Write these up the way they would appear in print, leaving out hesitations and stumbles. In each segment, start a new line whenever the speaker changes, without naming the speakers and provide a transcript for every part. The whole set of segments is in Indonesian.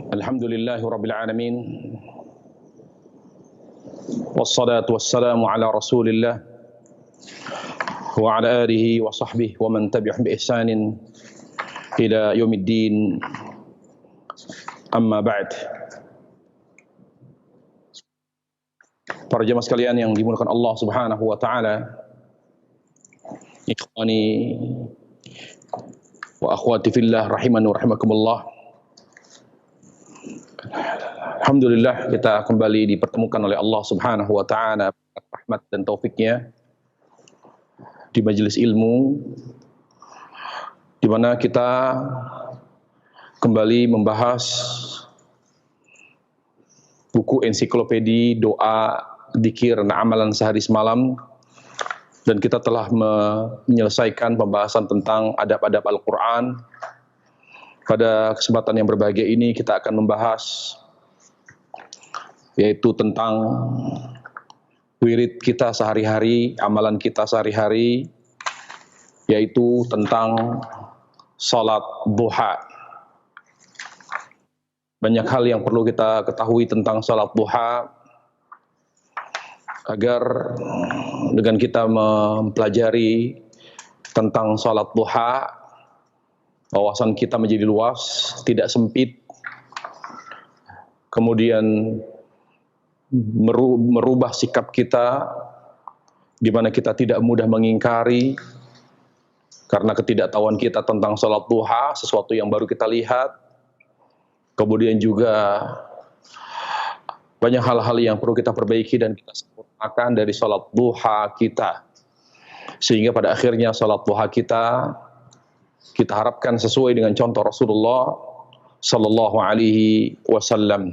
Alhamdulillahi Rabbil Alamin. Wassalatu wassalamu ala Rasulillah wa ala alihi wa sahbihi wa man tabi'ahum bi ihsanin ila yaumiddin. Amma ba'd. Para jemaah sekalian yang dimuliakan Allah Subhanahu wa taala, ikhwani wa akhwati fillah rahimani wa rahimakumullah. Alhamdulillah kita kembali dipertemukan oleh Allah Subhanahu wa taala rahmat dan taufiknya di majelis ilmu di mana kita kembali membahas buku ensiklopedi doa, dzikir dan amalan sehari semalam, dan kita telah menyelesaikan pembahasan tentang adab-adab Al-Qur'an. Pada kesempatan yang berbahagia ini kita akan membahas yaitu tentang wirid kita sehari-hari, amalan kita sehari-hari, yaitu tentang salat duha. Banyak hal yang perlu kita ketahui tentang salat duha agar dengan kita mempelajari tentang salat duha, wawasan kita menjadi luas, tidak sempit, kemudian merubah sikap kita, di mana kita tidak mudah mengingkari karena ketidaktahuan kita tentang salat duha, sesuatu yang baru kita lihat. Kemudian juga banyak hal-hal yang perlu kita perbaiki dan kita sempurnakan dari salat duha kita, sehingga pada akhirnya salat duha kita harapkan sesuai dengan contoh Rasulullah sallallahu alaihi wasallam.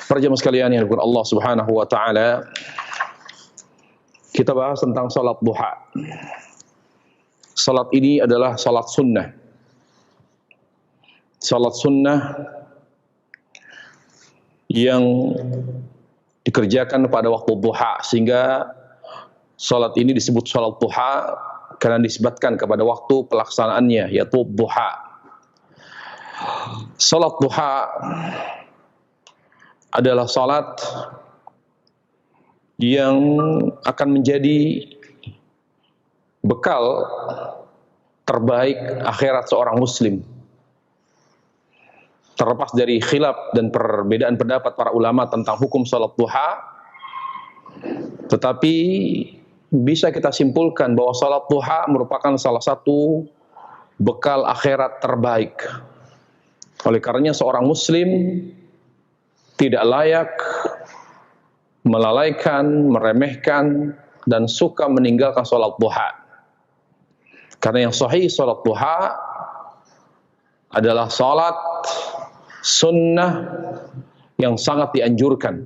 Para jemaah sekalian yang dimuliakan Allah Subhanahu wa taala, kita bahas tentang salat duha. Salat ini adalah salat sunnah. Salat sunnah yang dikerjakan pada waktu duha, sehingga salat ini disebut salat duha karena disebutkan kepada waktu pelaksanaannya, yaitu duha. Salat duha adalah salat yang akan menjadi bekal terbaik akhirat seorang muslim. Terlepas dari khilaf dan perbedaan pendapat para ulama tentang hukum salat duha, tetapi bisa kita simpulkan bahwa salat duha merupakan salah satu bekal akhirat terbaik. Oleh karenanya seorang muslim tidak layak melalaikan, meremehkan, dan suka meninggalkan salat duha. Karena yang sahih salat duha adalah salat sunnah yang sangat dianjurkan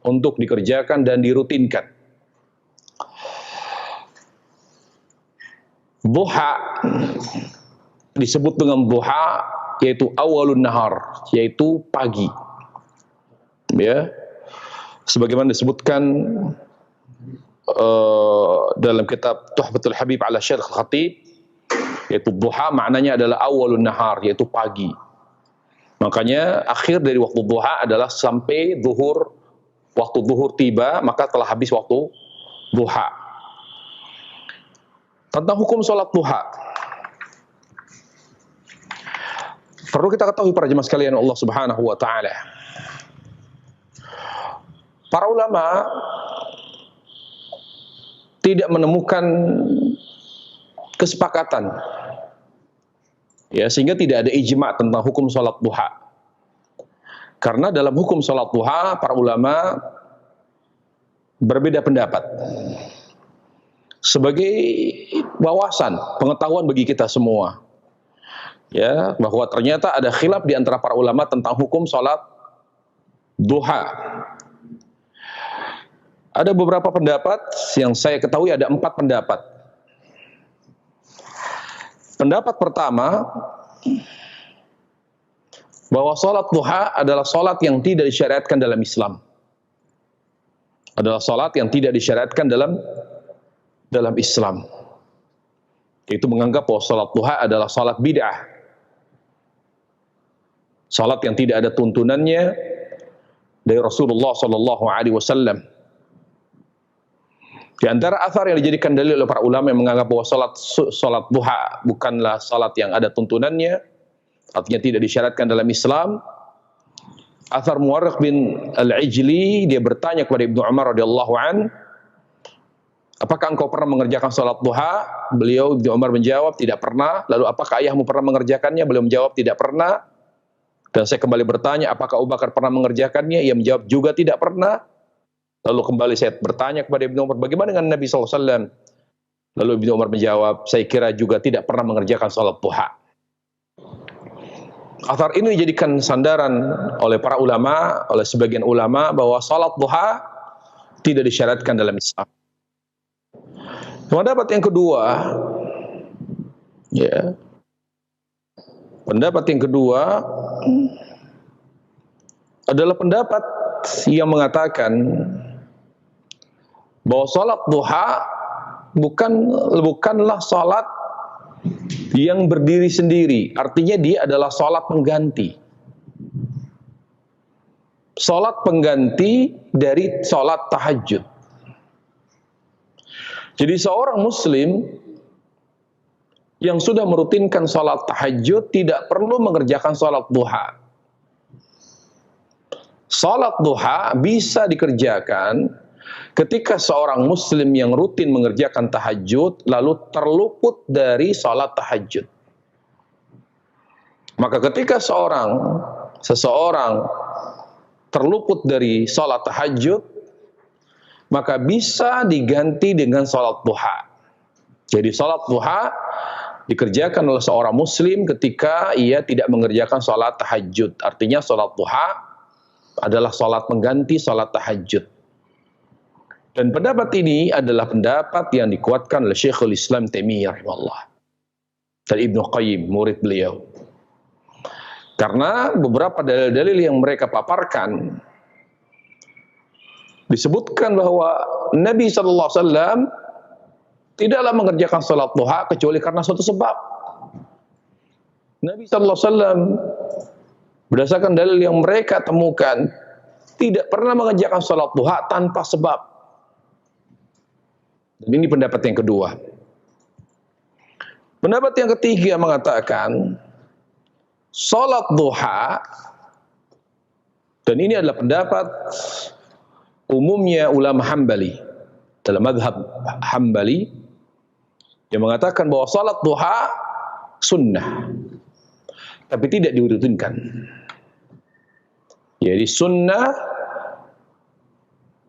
untuk dikerjakan dan dirutinkan. Duha disebut dengan duha, yaitu awalun nahar, yaitu pagi. Ya, sebagaimana disebutkan dalam kitab Tuhfatul Habib ala Syekh Al-Khatib, yaitu duha maknanya adalah awalun nahar, yaitu pagi. Makanya akhir dari waktu duha adalah sampai zuhur. Waktu zuhur tiba, maka telah habis waktu duha. Tentang hukum salat duha, perlu kita ketahui para jemaah sekalian Allah Subhanahu wa taala. Para ulama tidak menemukan kesepakatan, ya, sehingga tidak ada ijma' tentang hukum salat duha. Karena dalam hukum salat duha para ulama berbeda pendapat. Sebagai wawasan, pengetahuan bagi kita semua, ya, bahwa ternyata ada khilaf di antara para ulama tentang hukum salat duha. Ada beberapa pendapat, yang saya ketahui ada 4 pendapat. Pendapat pertama, bahwa salat duha adalah salat yang tidak disyariatkan dalam Islam. Adalah salat yang tidak disyariatkan dalam Islam. Itu menganggap bahwa salat duha adalah salat bid'ah. salat yang tidak ada tuntunannya dari Rasulullah sallallahu alaihi wasallam. Di antara athar yang dijadikan dalil oleh para ulama yang menganggap bahwa salat duha bukanlah salat yang ada tuntunannya, artinya tidak disyaratkan dalam Islam. Athar Muwarriq bin Al-Ijli, dia bertanya kepada Ibnu Umar radhiyallahu an, apakah engkau pernah mengerjakan salat duha? Beliau, Ibnu Umar, menjawab, tidak pernah. Lalu apakah ayahmu pernah mengerjakannya? Beliau menjawab, tidak pernah. Dan saya kembali bertanya, apakah Abu Bakar pernah mengerjakannya? Ia menjawab, juga tidak pernah. Lalu kembali saya bertanya kepada Ibnu Umar, bagaimana dengan Nabi SAW? Lalu Ibnu Umar menjawab, saya kira juga tidak pernah mengerjakan salat duha. Athar ini dijadikan sandaran oleh para ulama, oleh sebagian ulama, bahwa salat duha tidak disyaratkan dalam Islam. Pendapat yang kedua, ya, pendapat yang kedua adalah pendapat yang mengatakan bahwa salat duha bukanlah salat yang berdiri sendiri, artinya dia adalah salat pengganti. Salat pengganti dari salat tahajud. Jadi seorang muslim yang sudah merutinkan salat tahajud tidak perlu mengerjakan salat duha. Salat duha bisa dikerjakan ketika seorang muslim yang rutin mengerjakan tahajud lalu terluput dari salat tahajud. Maka ketika seseorang terluput dari salat tahajud, maka bisa diganti dengan salat duha. Jadi salat duha dikerjakan oleh seorang muslim ketika ia tidak mengerjakan salat tahajud. Artinya salat duha adalah salat pengganti salat tahajud. Dan pendapat ini adalah pendapat yang dikuatkan oleh Syekhul Islam Taimiyah rahimahullah dan Ibnu Qayyim, murid beliau. Karena beberapa dalil-dalil yang mereka paparkan disebutkan bahwa Nabi sallallahu alaihi wasallam tidaklah mengerjakan salat duha kecuali karena suatu sebab. Nabi sallallahu alaihi wasallam berdasarkan dalil yang mereka temukan tidak pernah mengerjakan salat duha tanpa sebab. Dan ini pendapat yang kedua. Pendapat yang ketiga mengatakan salat duha, dan ini adalah pendapat umumnya ulama Hambali, dalam mazhab Hambali, yang mengatakan bahwa salat duha sunnah, tapi tidak dirutinkan. Jadi sunnah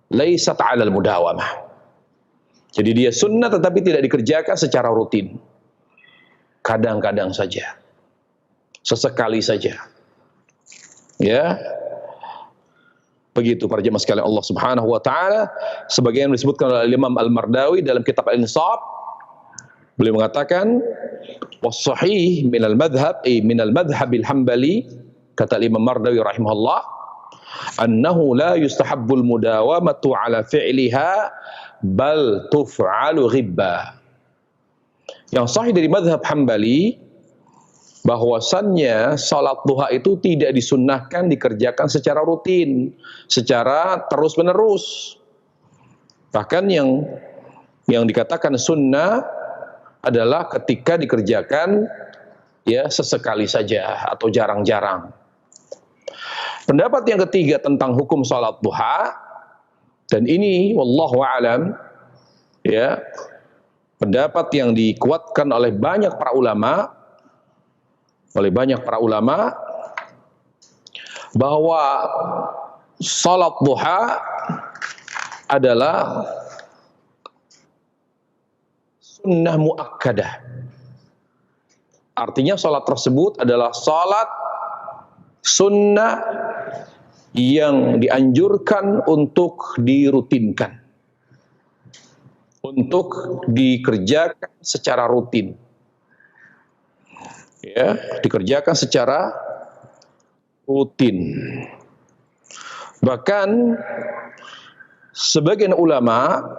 laisat 'alal mudawamah. Jadi dia sunnah tetapi tidak dikerjakan secara rutin. Kadang-kadang saja. Sesekali saja. Ya. Begitu para jemaah sekalian Allah Subhanahu wa taala, sebagaimana disebutkan oleh Imam Al-Mardawi dalam kitab Al-Insaf, beliau mengatakan was-sahih minal madhhab minal madhhabil hambali, kata Imam Mardawi rahimahullah, annahu la yustahabbul mudawamatu ala fi'liha bal tuf'alu ghibba. Yang sahih dari mazhab Hambali bahwasannya salat duha itu tidak disunnahkan dikerjakan secara rutin, secara terus-menerus. Bahkan yang dikatakan sunnah adalah ketika dikerjakan ya sesekali saja atau jarang-jarang. Pendapat yang ketiga tentang hukum salat duha, dan ini wallahu a'lam ya, pendapat yang dikuatkan oleh banyak para ulama, bahwa salat duha adalah sunnah muakkadah. Artinya salat tersebut adalah salat sunnah yang dianjurkan untuk dirutinkan, untuk dikerjakan secara rutin. Ya, dikerjakan secara rutin. Bahkan sebagian ulama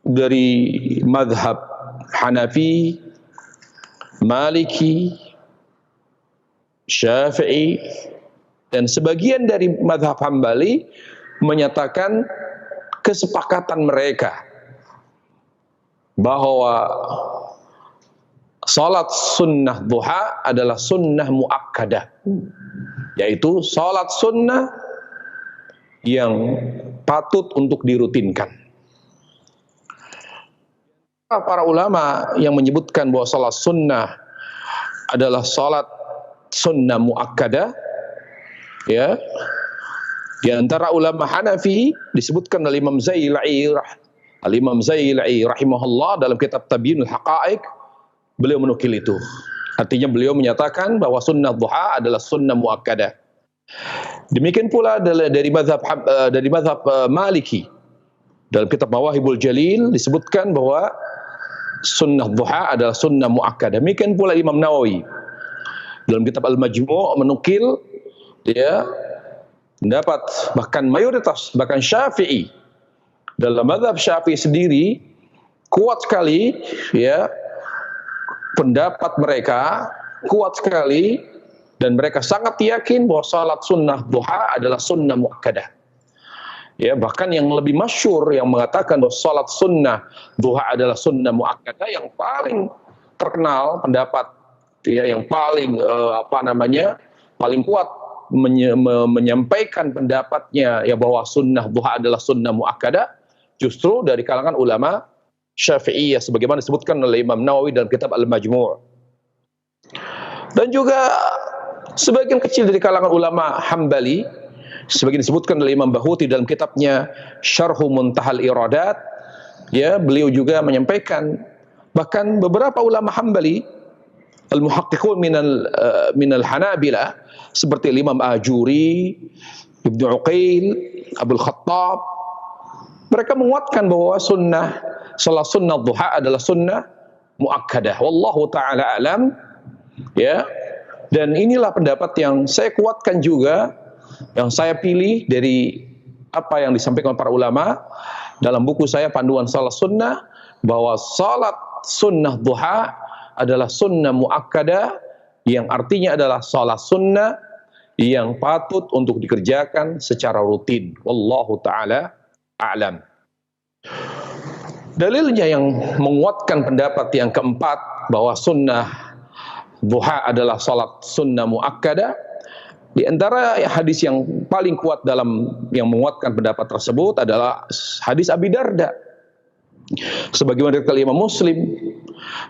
dari mazhab Hanafi, Maliki, Syafi'i, dan sebagian dari mazhab Hambali menyatakan kesepakatan mereka bahwa salat sunnah duha adalah sunnah muakkadah, yaitu salat sunnah yang patut untuk dirutinkan. Para ulama yang menyebutkan bahwa salat sunnah adalah salat sunnah muakkadah, ya, di antara ulama Hanafi disebutkan oleh Imam Zailai rahimahullah dalam kitab Tabyinul Haqa'iq, beliau menukil itu. Artinya beliau menyatakan bahwa sunnah duha adalah sunnah muakkadah. Demikian pula dari mazhab Maliki, dalam kitab Mawahibul Jalil disebutkan bahwa sunnah duha adalah sunnah muakkadah. Demikian pula Imam Nawawi dalam kitab Al-Majmu' menukil, ya, pendapat bahkan mayoritas, bahkan Syafi'i, dalam mazhab Syafi'i sendiri kuat sekali, ya, pendapat mereka kuat sekali, dan mereka sangat yakin bahwa salat sunnah duha adalah sunnah muakkadah. Ya, bahkan yang lebih masyhur yang mengatakan bahwa salat sunnah duha adalah sunnah muakkadah, yang paling terkenal pendapat, ya, yang paling paling kuat menyampaikan pendapatnya, ya, bahwa sunnah duha adalah sunnah muakkadah, justru dari kalangan ulama Syafi'iyah sebagaimana disebutkan oleh Imam Nawawi dalam kitab Al-Majmu'. Dan juga sebagian kecil dari kalangan ulama Hambali, sebagian disebutkan oleh Imam Bahuti dalam kitabnya Syarhu Muntahal Iradat, ya, beliau juga menyampaikan, bahkan beberapa ulama Hambali al-muhaqqiqun minal Hanabilah seperti Imam Ajuri, Ibnu Uqail, Abdul Khattab, mereka menguatkan bahwa salat sunnah duha adalah sunnah muakkadah. Wallahu taala alam, ya. Dan inilah pendapat yang saya kuatkan juga, yang saya pilih dari apa yang disampaikan para ulama dalam buku saya Panduan Salat Sunnah, bahwa salat sunnah duha adalah sunnah muakkadah, yang artinya adalah salat sunnah yang patut untuk dikerjakan secara rutin. Wallahu ta'ala a'lam. Dalilnya yang menguatkan pendapat yang keempat bahwa sunnah duha adalah salat sunnah muakkadah, di antara hadis yang paling kuat dalam yang menguatkan pendapat tersebut adalah hadis Abi Darda, sebagaimana diriwayatkan Imam Muslim,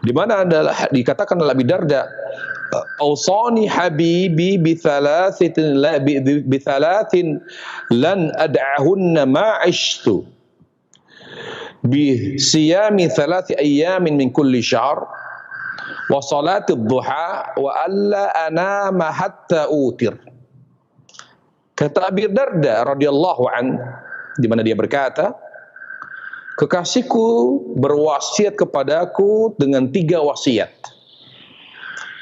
di mana adalah dikatakan oleh Abi Darda, "Awsani habibi bi thalathin lan ad'ahunna ma 'ishtu bi siyami 3 ayyamin min kulli syahr wa salati duha wa alla anama hatta utir." Kata Abi Darda radhiyallahu an, di mana dia berkata, "Kekasihku berwasiat kepadaku dengan 3 wasiat."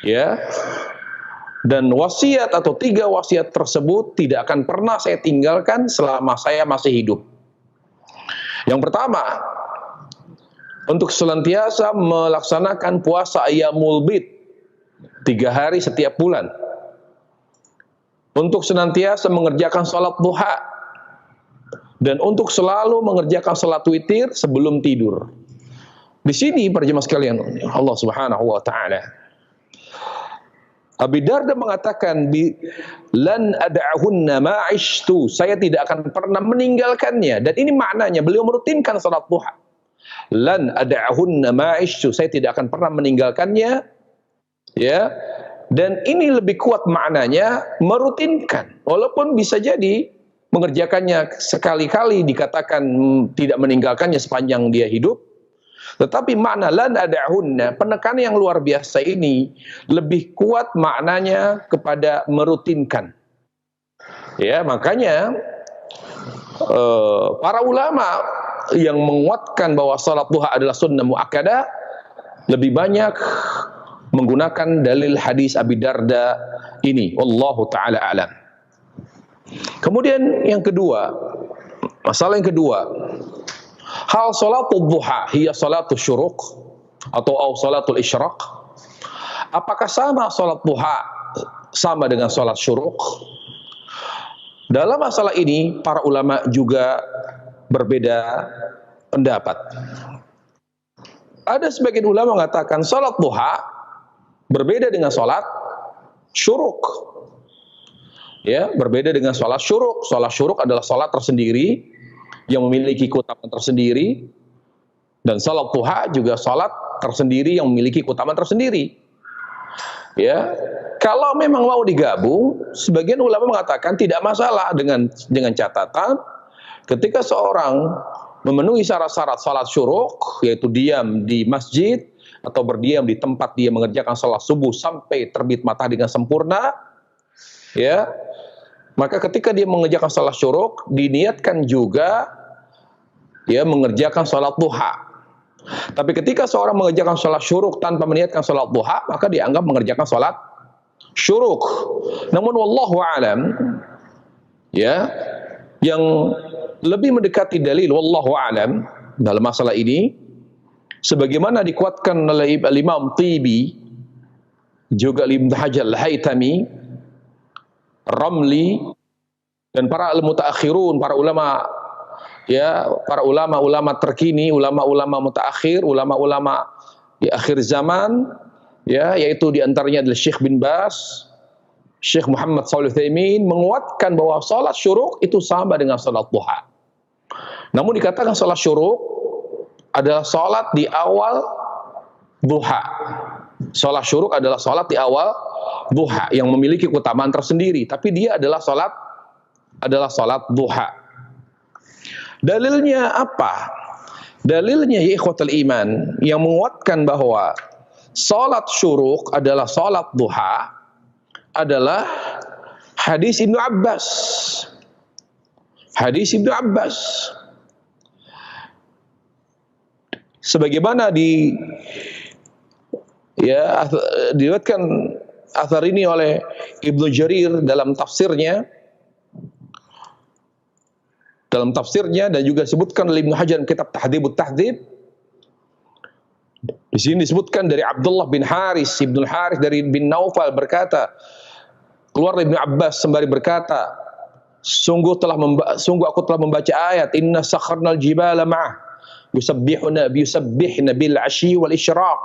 Ya. Dan wasiat atau 3 wasiat tersebut tidak akan pernah saya tinggalkan selama saya masih hidup. Yang pertama, untuk senantiasa melaksanakan puasa Ayyamul Bid 3 hari setiap bulan. Untuk senantiasa mengerjakan salat duha, dan untuk selalu mengerjakan salat witir sebelum tidur. Di sini para jemaah sekalian, Allah Subhanahu wa taala, Abi Darda mengatakan, lan ad'ahunna ma 'ishtu, saya tidak akan pernah meninggalkannya. Dan ini maknanya beliau merutinkan salat duha. Lan ad'ahunna ma 'ishtu, saya tidak akan pernah meninggalkannya, ya. Dan ini lebih kuat maknanya merutinkan, walaupun bisa jadi mengerjakannya sekali-kali dikatakan tidak meninggalkannya sepanjang dia hidup, tetapi makna lan ad'ahunna, penekanan yang luar biasa ini lebih kuat maknanya kepada merutinkan. Ya, makanya para ulama yang menguatkan bahwa salat duha adalah sunnah muakkadah lebih banyak menggunakan dalil hadis Abi Darda ini. Wallahu ta'ala a'lam. Kemudian yang kedua, masalah yang kedua, hal salatul duha hiya salatul syuruq atau salatul isyraq? Apakah sama salat duha sama dengan sholat syuruk. Dalam masalah ini para ulama juga berbeda pendapat. Ada sebagian ulama mengatakan sholat duha berbeda dengan sholat syuruk. Ya, berbeda dengan sholat syuruk. Sholat syuruk adalah sholat tersendiri yang memiliki keutamaan tersendiri, dan sholat duha juga sholat tersendiri yang memiliki keutamaan tersendiri. Ya, kalau memang mau digabung, sebagian ulama mengatakan tidak masalah dengan catatan ketika seorang memenuhi syarat-syarat salat syuruk, yaitu diam di masjid atau berdiam di tempat dia mengerjakan salat subuh sampai terbit matahari dengan sempurna, ya, maka ketika dia mengerjakan salat syuruk diniatkan juga ya mengerjakan salat duha. Tapi ketika seorang mengerjakan sholat syuruk tanpa meniatkan sholat duha, maka dianggap mengerjakan sholat syuruk. Namun wallahu alam, ya, yang lebih mendekati dalil wallahu alam dalam masalah ini, sebagaimana dikuatkan oleh Imam Tibi, juga Ibnu Hajar Al-Haytami, Ramli, dan para al-mutaakhirun, para ulama, ya, para ulama-ulama terkini, ulama-ulama mutaakhir, ulama-ulama di akhir zaman, ya, yaitu diantaranya adalah Syekh bin Baz, Syekh Muhammad Shalih Utsaimin, menguatkan bahwa salat syuruk itu sama dengan salat duha. Namun dikatakan salat syuruk adalah salat di awal duha. Salat syuruk adalah salat di awal duha yang memiliki keutamaan tersendiri, tapi dia adalah salat duha. Dalilnya apa? Dalilnya ya ikhwatul iman yang menguatkan bahwa salat syuruk adalah salat duha adalah hadis Ibnu Abbas. Hadis Ibnu Abbas. Sebagaimana diriwayatkan athar ini oleh Ibnu Jarir dalam tafsirnya, dan juga disebutkan oleh Ibnu Hajar kitab Tahdhibut Tahdhib. Di sini disebutkan dari Abdullah bin Haris, Ibnu Haris dari bin Naufal berkata, keluar Ibnu Abbas sembari berkata, sungguh aku telah membaca ayat inna sakharnal jibala ma'ah yusabbihuna bil asyi wal isyraq.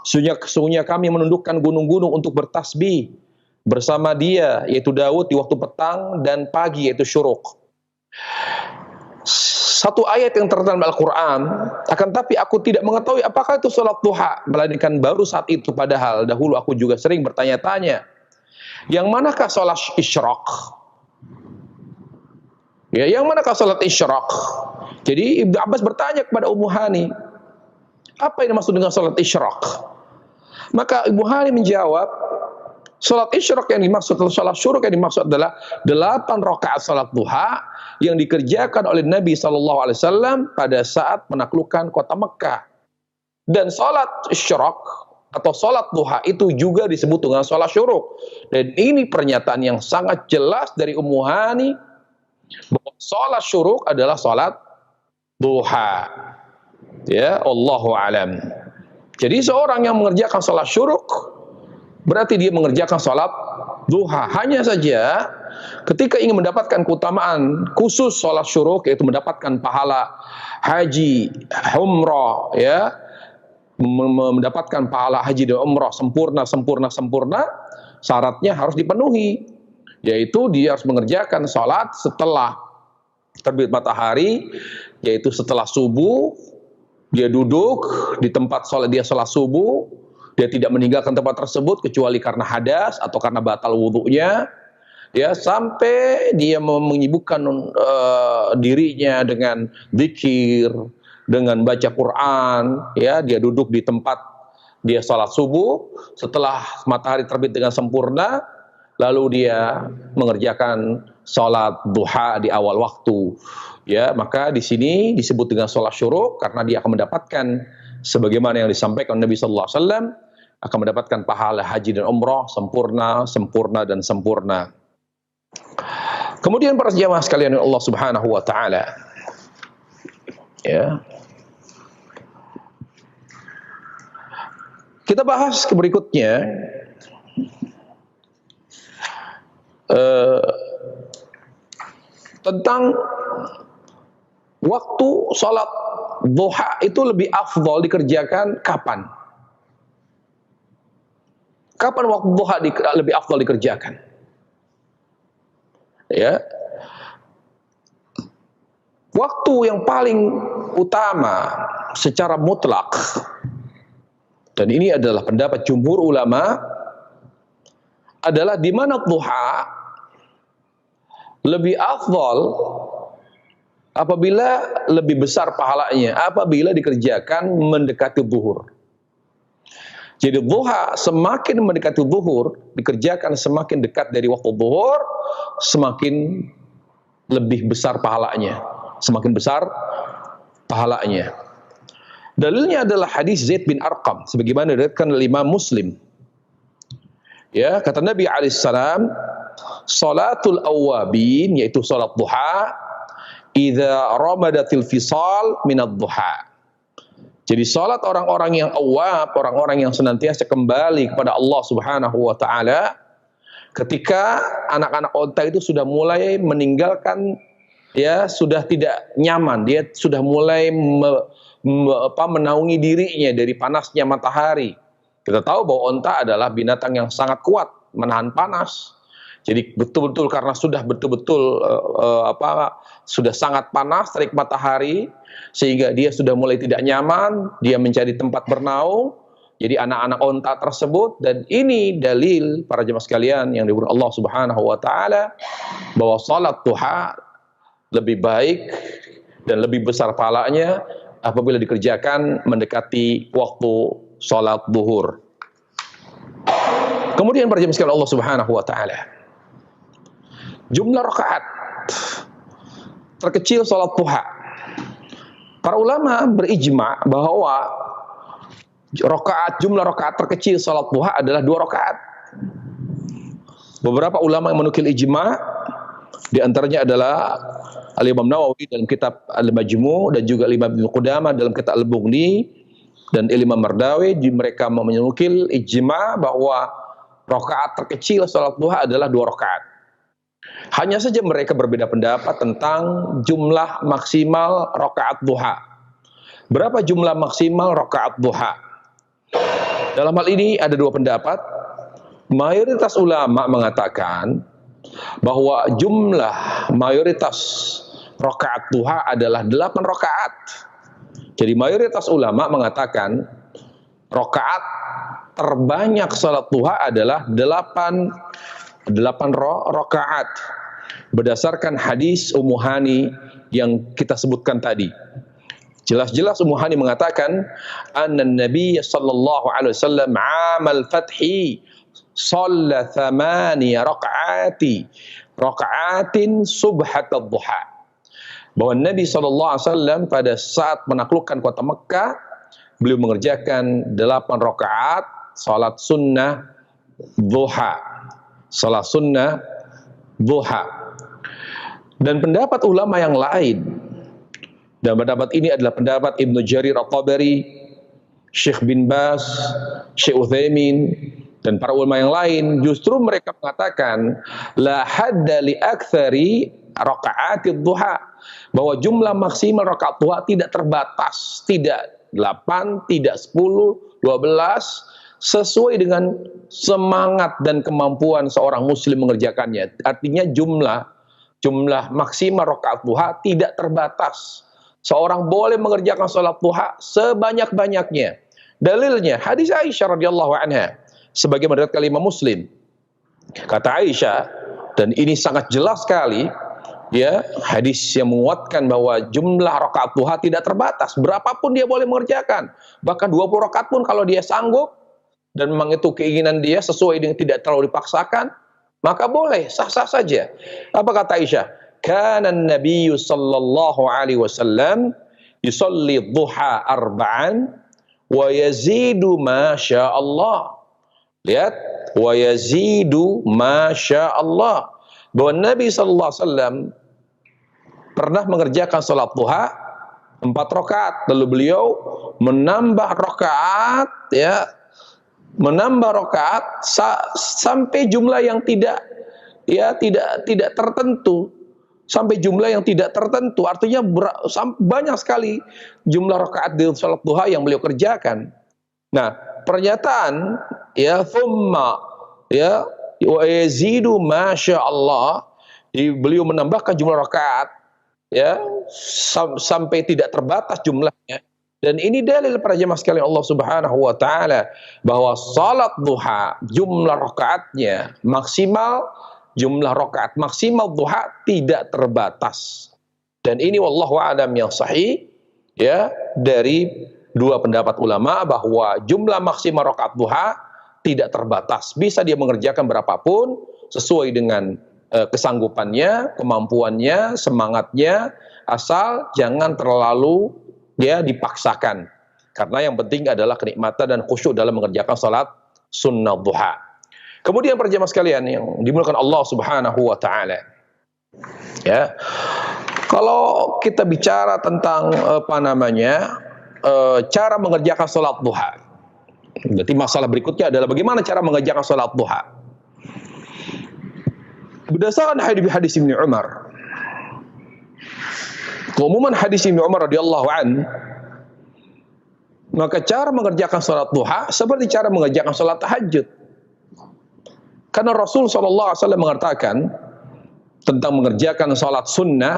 Sesungguhnya kami menundukkan gunung-gunung untuk bertasbih bersama dia, yaitu Daud, di waktu petang dan pagi, yaitu syuruk. Satu ayat yang terdapat dalam Al-Quran, akan tapi aku tidak mengetahui apakah itu salat duha, melainkan baru saat itu, padahal dahulu aku juga sering bertanya-tanya, yang manakah salat isyraq? Ya, yang manakah salat isyraq? Jadi Ibnu Abbas bertanya kepada Ummu Hani, apa yang dimaksud dengan salat isyraq? Maka Ummu Hani menjawab, salat isyraq yang dimaksud, atau salat syuruk yang dimaksud adalah 8 rakaat salat duha yang dikerjakan oleh Nabi SAW pada saat menaklukkan kota Mekah. Dan salat isyraq atau salat duha itu juga disebut dengan salat syuruk. Dan ini pernyataan yang sangat jelas dari Ummu Hani bahwa salat syuruk adalah salat duha. Ya, Allahu alam. Jadi seorang yang mengerjakan salat syuruk berarti dia mengerjakan salat duha. Hanya saja ketika ingin mendapatkan keutamaan khusus salat syuruk, yaitu mendapatkan pahala haji, umrah, ya, mendapatkan pahala haji dan umrah sempurna, syaratnya harus dipenuhi, yaitu dia harus mengerjakan salat setelah terbit matahari, yaitu setelah subuh. Dia duduk di tempat salat, dia salat subuh, dia tidak meninggalkan tempat tersebut kecuali karena hadas atau karena batal wudunya, ya, sampai dia menyibukkan dirinya dengan zikir, dengan baca Quran, ya, dia duduk di tempat dia salat subuh, setelah matahari terbit dengan sempurna, lalu dia mengerjakan salat duha di awal waktu. Ya, maka di sini disebut dengan salat syuruk karena dia akan mendapatkan sebagaimana yang disampaikan Nabi sallallahu alaihi wasallam, akan mendapatkan pahala haji dan umrah sempurna. Kemudian para jamaah sekalian Allah Subhanahu wa taala, ya, kita bahas ke berikutnya, eh, tentang waktu sholat duha itu lebih afdal dikerjakan kapan? Kapan waktu duha lebih afdal dikerjakan? Ya, waktu yang paling utama secara mutlak, dan ini adalah pendapat jumhur ulama, adalah di mana duha lebih afdal apabila lebih besar pahalanya, apabila dikerjakan mendekati zuhur. Jadi duha semakin mendekati zuhur, dikerjakan semakin dekat dari waktu zuhur, semakin lebih besar pahalanya, semakin besar pahalanya. Dalilnya adalah hadis Zaid bin Arqam, sebagaimana diriwayatkan oleh Imam Muslim. Ya, kata Nabi alaihissalam, salatul awabin, yaitu salat duha, idza ramadatil fisal minad duha. Jadi salat orang-orang yang awab, orang-orang yang senantiasa kembali kepada Allah Subhanahu wa taala, ketika anak-anak onta itu sudah mulai meninggalkan, ya, sudah tidak nyaman, dia sudah mulai menaungi dirinya dari panasnya matahari. Kita tahu bahwa onta adalah binatang yang sangat kuat menahan panas. Jadi betul-betul karena sudah betul-betul sudah sangat panas terik matahari, sehingga dia sudah mulai tidak nyaman, dia mencari tempat bernaung. Jadi anak-anak onta tersebut, dan ini dalil para jemaah sekalian yang dimuliakan Allah Subhanahu wa taala, bahwa salat duha lebih baik dan lebih besar pahalanya apabila dikerjakan mendekati waktu salat zuhur. Kemudian para jemaah sekalian Allah Subhanahu wa taala, jumlah rakaat terkecil salat duha. Para ulama berijma bahwa jumlah rakaat terkecil salat duha adalah 2 rakaat. Beberapa ulama yang menukil ijma, di antaranya adalah Al-Imam Nawawi dalam kitab Al-Majmu', dan juga Imam Ibnu Qudamah dalam kitab Al-Bughni, dan Imam Mardawi, mereka menukil ijma bahwa rakaat terkecil salat duha adalah 2 rakaat. Hanya saja mereka berbeda pendapat tentang jumlah maksimal rakaat duha. Berapa jumlah maksimal rakaat duha? Dalam hal ini ada 2 pendapat. Mayoritas ulama mengatakan bahwa jumlah mayoritas rakaat duha adalah 8 rakaat. Jadi mayoritas ulama mengatakan rakaat terbanyak salat duha adalah 8 rakaat, berdasarkan hadis Ummu Hani yang kita sebutkan tadi. Jelas-jelas Ummu Hani mengatakan, anna Nabi sallallahu alaihi wasallam amal fathi shalla 8 raka'atin subhat ad-duha. Bahwa Nabi sallallahu alaihi wasallam pada saat menaklukkan kota Mekah, beliau mengerjakan 8 rakaat salat sunnah duha. Salat sunnah duha. Dan pendapat ulama yang lain, dan pendapat ini adalah pendapat Ibnu Jarir At-Tabari, Syekh bin Baz, Syekh Utsaimin, dan para ulama yang lain, justru mereka mengatakan la hadda li aktsari rakaatid duha, bahwa jumlah maksimal rakaat duha tidak terbatas, tidak 8, tidak 10, 12, sesuai dengan semangat dan kemampuan seorang muslim mengerjakannya. Artinya jumlah maksimal rakaat duha tidak terbatas. Seorang boleh mengerjakan salat duha sebanyak-banyaknya. Dalilnya hadis Aisyah radhiyallahu anha, sebagaimana diriwayatkan Imam Muslim. Kata Aisyah, dan ini sangat jelas sekali, ya, hadis yang menguatkan bahwa jumlah rakaat duha tidak terbatas. Berapapun dia boleh mengerjakan. Bahkan 20 rakaat pun kalau dia sanggup, dan memang itu keinginan dia sesuai dengan tidak terlalu dipaksakan, maka boleh, sah-sah saja. Apa kata Aisyah? Kana an-nabiy sallallahu alaihi wasallam yusalli duha 4 wa yazidu ma syaa Allah. Lihat, wa yazidu ma syaa Allah. Bahwa Nabi sallallahu alaihi wasallam pernah mengerjakan salat duha 4 rakaat, lalu beliau menambah rakaat, ya, menambah rakaat sampai jumlah yang tidak ya tidak tertentu, sampai jumlah yang tidak tertentu. Artinya banyak sekali jumlah rakaat di salat duha yang beliau kerjakan. Nah, pernyataan ya thumma ya wa yazidu masya Allah, beliau menambahkan jumlah rakaat ya sampai tidak terbatas jumlahnya. Dan ini dalil para jemaah sekalian Allah Subhanahu wa taala bahwa salat duha jumlah rakaatnya maksimal, jumlah rakaat maksimal duha tidak terbatas. Dan ini wallahu a'lam yang sahih ya dari dua pendapat ulama bahwa jumlah maksimal rakaat duha tidak terbatas. Bisa dia mengerjakan berapapun sesuai dengan kesanggupannya, kemampuannya, semangatnya, asal jangan terlalu dia dipaksakan. Karena yang penting adalah kenikmatan dan khusyuk dalam mengerjakan salat sunnah duha. Kemudian para jemaah sekalian yang dimuliakan Allah Subhanahu wa taala. Ya. Kalau kita bicara tentang cara mengerjakan salat duha. Berarti masalah berikutnya adalah bagaimana cara mengerjakan salat duha. Berdasarkan hadis Ibnu Umar, keumuman hadis Ibnu Umar radhiyallahu an, maka cara mengerjakan salat duha seperti cara mengerjakan salat tahajud. Karena Rasul sallallahu alaihi wasallam mengatakan tentang mengerjakan salat sunnah,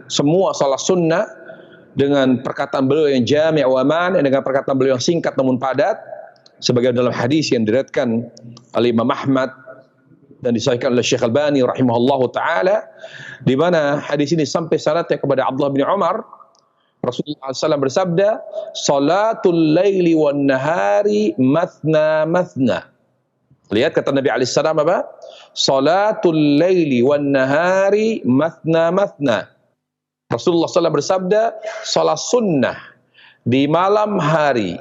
semua salat sunnah dengan perkataan beliau yang jami' wa man, dengan perkataan beliau yang singkat namun padat, sebagai dalam hadis yang diriwayatkan oleh Imam Ahmad dan disahihkan oleh Syekh Albani rahimahullahu taala, di mana hadis ini sampai sanadnya kepada Abdullah bin Umar. Rasulullah SAW bersabda, "Salatul laili wan nahari mathna mathna." Lihat kata Nabi alaihi salam apa? Salatul laili wan nahari mathna mathna. Rasulullah SAW bersabda, salat sunnah di malam hari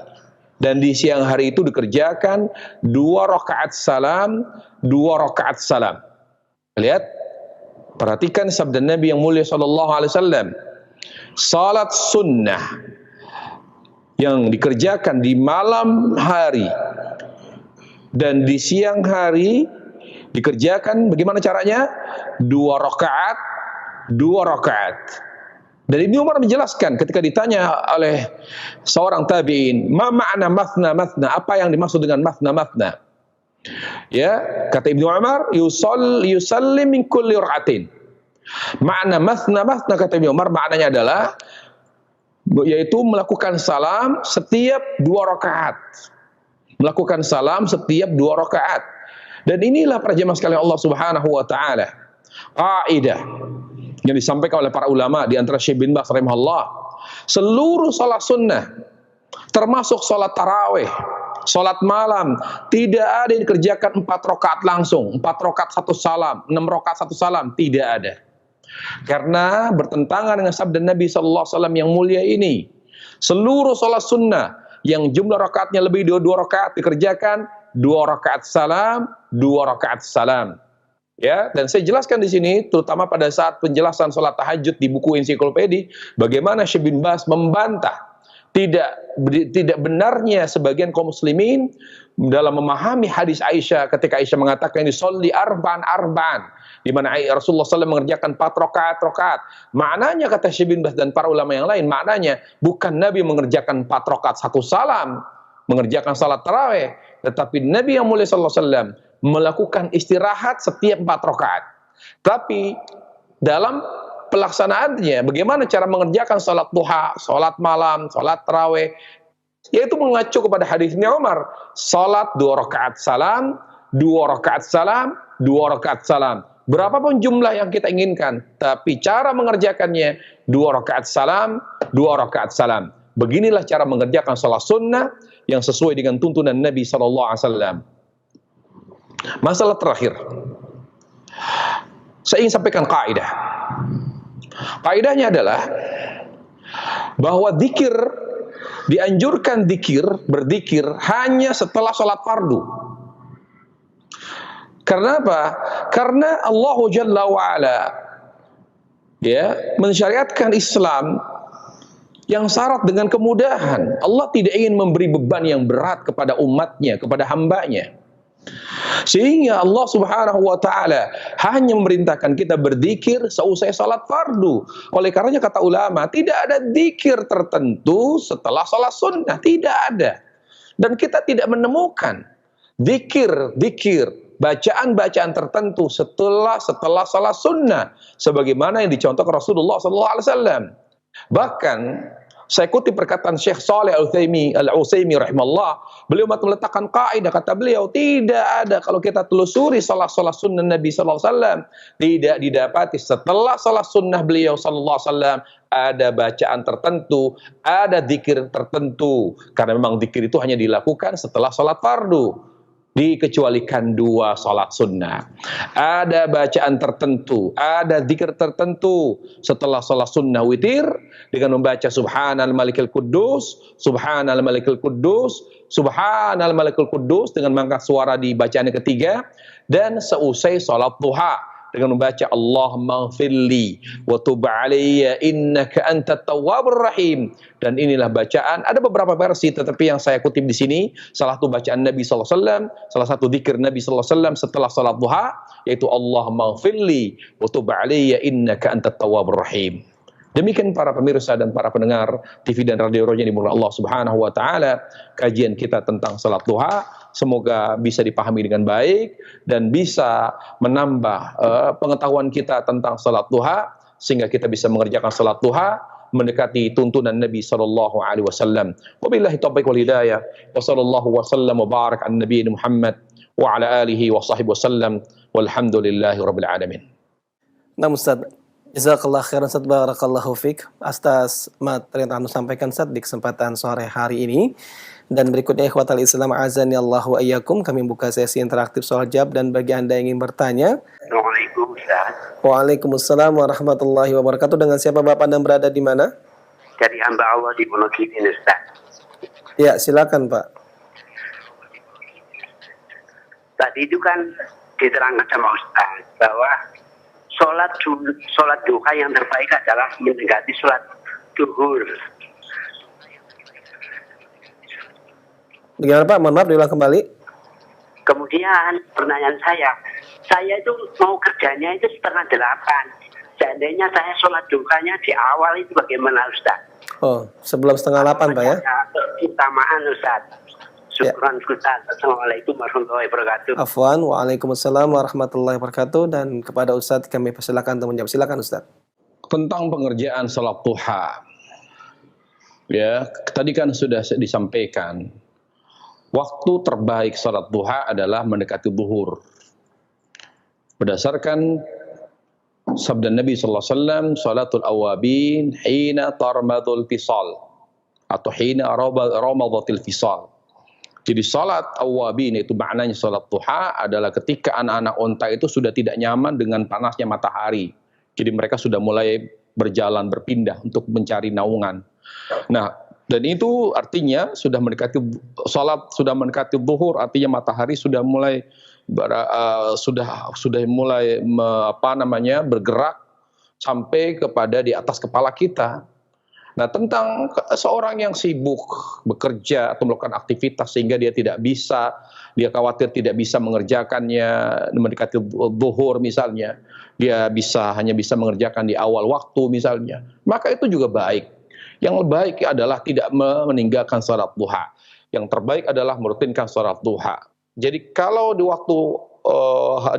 dan di siang hari itu dikerjakan 2 rakaat salam, 2 rakaat salam. Lihat, perhatikan sabda Nabi yang mulia sallallahu alaihi wasallam. Salat sunnah yang dikerjakan di malam hari dan di siang hari dikerjakan bagaimana caranya? 2 rakaat, 2 rakaat. Dan Ibnu Umar menjelaskan ketika ditanya oleh seorang tabi'in, "Ma ma'na mathna mathna?" Apa yang dimaksud dengan mathna mathna? Ya, kata Ibnu Umar, yusallim min kulli rak'atin. Makna mathna mathna kata Ibnu Umar maknanya adalah yaitu melakukan salam setiap 2 rakaat. Melakukan salam setiap 2 rakaat. Dan inilah para jemaah sekalian Allah Subhanahu wa taala, kaidah yang disampaikan oleh para ulama di antara Syekh bin Baz rahimahullah. Seluruh salat sunnah termasuk salat tarawih, salat malam, tidak ada yang dikerjakan 4 rakaat langsung, 4 rakaat 1 salam, 6 rakaat 1 salam, tidak ada. Karena bertentangan dengan sabda Nabi sallallahu alaihi wasallam yang mulia ini. Seluruh salat sunnah yang jumlah rakaatnya lebih dari 2 rakaat dikerjakan 2 rakaat salam, 2 rakaat salam. Ya, dan saya jelaskan di sini terutama pada saat penjelasan salat tahajud di buku ensiklopedi bagaimana Syekh bin Baz membantah tidak benarnya sebagian kaum muslimin dalam memahami hadis Aisyah ketika Aisyah mengatakan ini sholli arba'an arba'an, di mana Rasulullah SAW mengerjakan 4 rakaat. Maknanya kata Syekh bin Baz dan para ulama yang lain, maknanya bukan Nabi mengerjakan 4 rakaat 1 salam, mengerjakan salat tarawih, tetapi Nabi yang mulia sallallahu alaihi wasallam melakukan istirahat setiap 4 rakaat. Tapi dalam pelaksanaannya, bagaimana cara mengerjakan salat duha, salat malam, salat tarawih, yaitu mengacu kepada hadisnya Umar, salat 2 rakaat salam, 2 rakaat salam, 2 rakaat salam. Berapapun jumlah yang kita inginkan, tapi cara mengerjakannya 2 rakaat salam, 2 rakaat salam. Beginilah cara mengerjakan salat sunnah yang sesuai dengan tuntunan Nabi sallallahu alaihi wasallam. Masalah terakhir, saya ingin sampaikan kaidah. Kaidahnya adalah bahwa zikir dianjurkan berzikir hanya setelah sholat fardu. Karena apa? Karena Allah Jalla wa'ala ya mensyariatkan Islam yang syarat dengan kemudahan. Allah tidak ingin memberi beban yang berat kepada umatnya, kepada hambanya. Sehingga Allah Subhanahu wa taala hanya memerintahkan kita berzikir seusai salat fardu. Oleh karenanya kata ulama, tidak ada zikir tertentu setelah salat sunnah, tidak ada. Dan kita tidak menemukan zikir, bacaan-bacaan tertentu setelah salat sunnah sebagaimana yang dicontohkan Rasulullah sallallahu alaihi wasallam. Bahkan saya kutip perkataan Syekh Shalih Al-Utsaimin rahimahullah, beliau meletakkan kaidah, kata beliau, tidak ada kalau kita telusuri salat sunnah Nabi sallallahu alaihi wasallam, tidak didapati setelah salat sunnah beliau sallallahu alaihi wasallam ada bacaan tertentu, ada zikir tertentu, karena memang zikir itu hanya dilakukan setelah salat fardu. Dikecualikan 2 salat sunnah. Ada bacaan tertentu, ada zikir tertentu setelah salat sunnah witir dengan membaca Subhanal Malikul Quddus, Subhanal Malikul Quddus, Subhanal Malikul Quddus dengan mengangkat suara di bacaan yang ketiga, dan seusai salat duha dengan membaca Allahumma ighfirli wa tub alayya innaka antat tawwabur rahim. Dan inilah bacaan, ada beberapa versi tetapi yang saya kutip di sini salah satu bacaan Nabi sallallahu alaihi wasallam, salah satu zikir Nabi sallallahu alaihi wasallam setelah salat duha yaitu Allahumma ighfirli wa tub alayya innaka antat tawwabur rahim. Demikian para pemirsa dan para pendengar TV dan radio Roja di dimulai Allah Subhanahu wa taala, kajian kita tentang salat duha semoga bisa dipahami dengan baik dan bisa menambah pengetahuan kita tentang salat duha sehingga kita bisa mengerjakan salat duha mendekati tuntunan Nabi sallallahu alaihi wasallam. Wabillahi taufiq wal hidayah. Wa sallallahu wasallam wa barak an nabiyina Muhammad wa ala alihi wa sahbihi wasallam. Walhamdulillahi rabbil alamin.
Nah, Ustaz, jazakallah khairan Ustaz, barakallahu fiik atas materi yang Anda sampaikan Ustaz di kesempatan sore hari ini. Dan berikutnya ikhwatal Islam azani Allah wa iyyakum, kami buka sesi interaktif soal jawab, dan bagi Anda yang ingin bertanya.
Assalamualaikum Ustaz.
Waalaikumsalam warahmatullahi wabarakatuh. Dengan siapa Bapak dan berada di mana?
Dari hamba Allah di Wonogiri Ustaz.
Ya, silakan Pak.
Tadi itu kan diterangkan sama Ustaz bahwa sholat duha yang terbaik adalah mendekati sholat duhur.
Bagaimana Pak? Mohon maaf, diulang kembali.
Kemudian pertanyaan saya itu mau kerjanya itu 7:30. Seandainya saya sholat duhanya di awal itu bagaimana Ustaz?
Oh, sebelum 7:30 Pak ya?
Keutamaan Ustaz. Syukran Ustaz. Assalamualaikum warahmatullahi wabarakatuh.
Afwan, waalaikumsalam warahmatullahi wabarakatuh. Dan kepada Ustaz kami persilakan untuk menjawab. Silakan Ustaz.
Tentang pengerjaan salat duha. Ya, tadi kan sudah disampaikan. Waktu terbaik salat duha adalah mendekati zuhur. Berdasarkan sabda Nabi sallallahu alaihi wasallam, salatul awabin hina tarmadul fisal atau hina ramadatil fisal. Jadi salat awabin itu maknanya salat duha adalah ketika anak-anak unta itu sudah tidak nyaman dengan panasnya matahari. Jadi mereka sudah mulai berjalan berpindah untuk mencari naungan. Nah, dan itu artinya sudah mendekati salat, sudah mendekati zuhur, artinya matahari sudah mulai bergerak sampai kepada di atas kepala kita. Nah, tentang seorang yang sibuk bekerja atau melakukan aktivitas sehingga dia khawatir tidak bisa mengerjakannya mendekati zuhur misalnya, dia hanya bisa mengerjakan di awal waktu misalnya, maka itu juga baik. Yang baik adalah tidak meninggalkan salat duha. Yang terbaik adalah merutinkan salat duha. Jadi kalau di waktu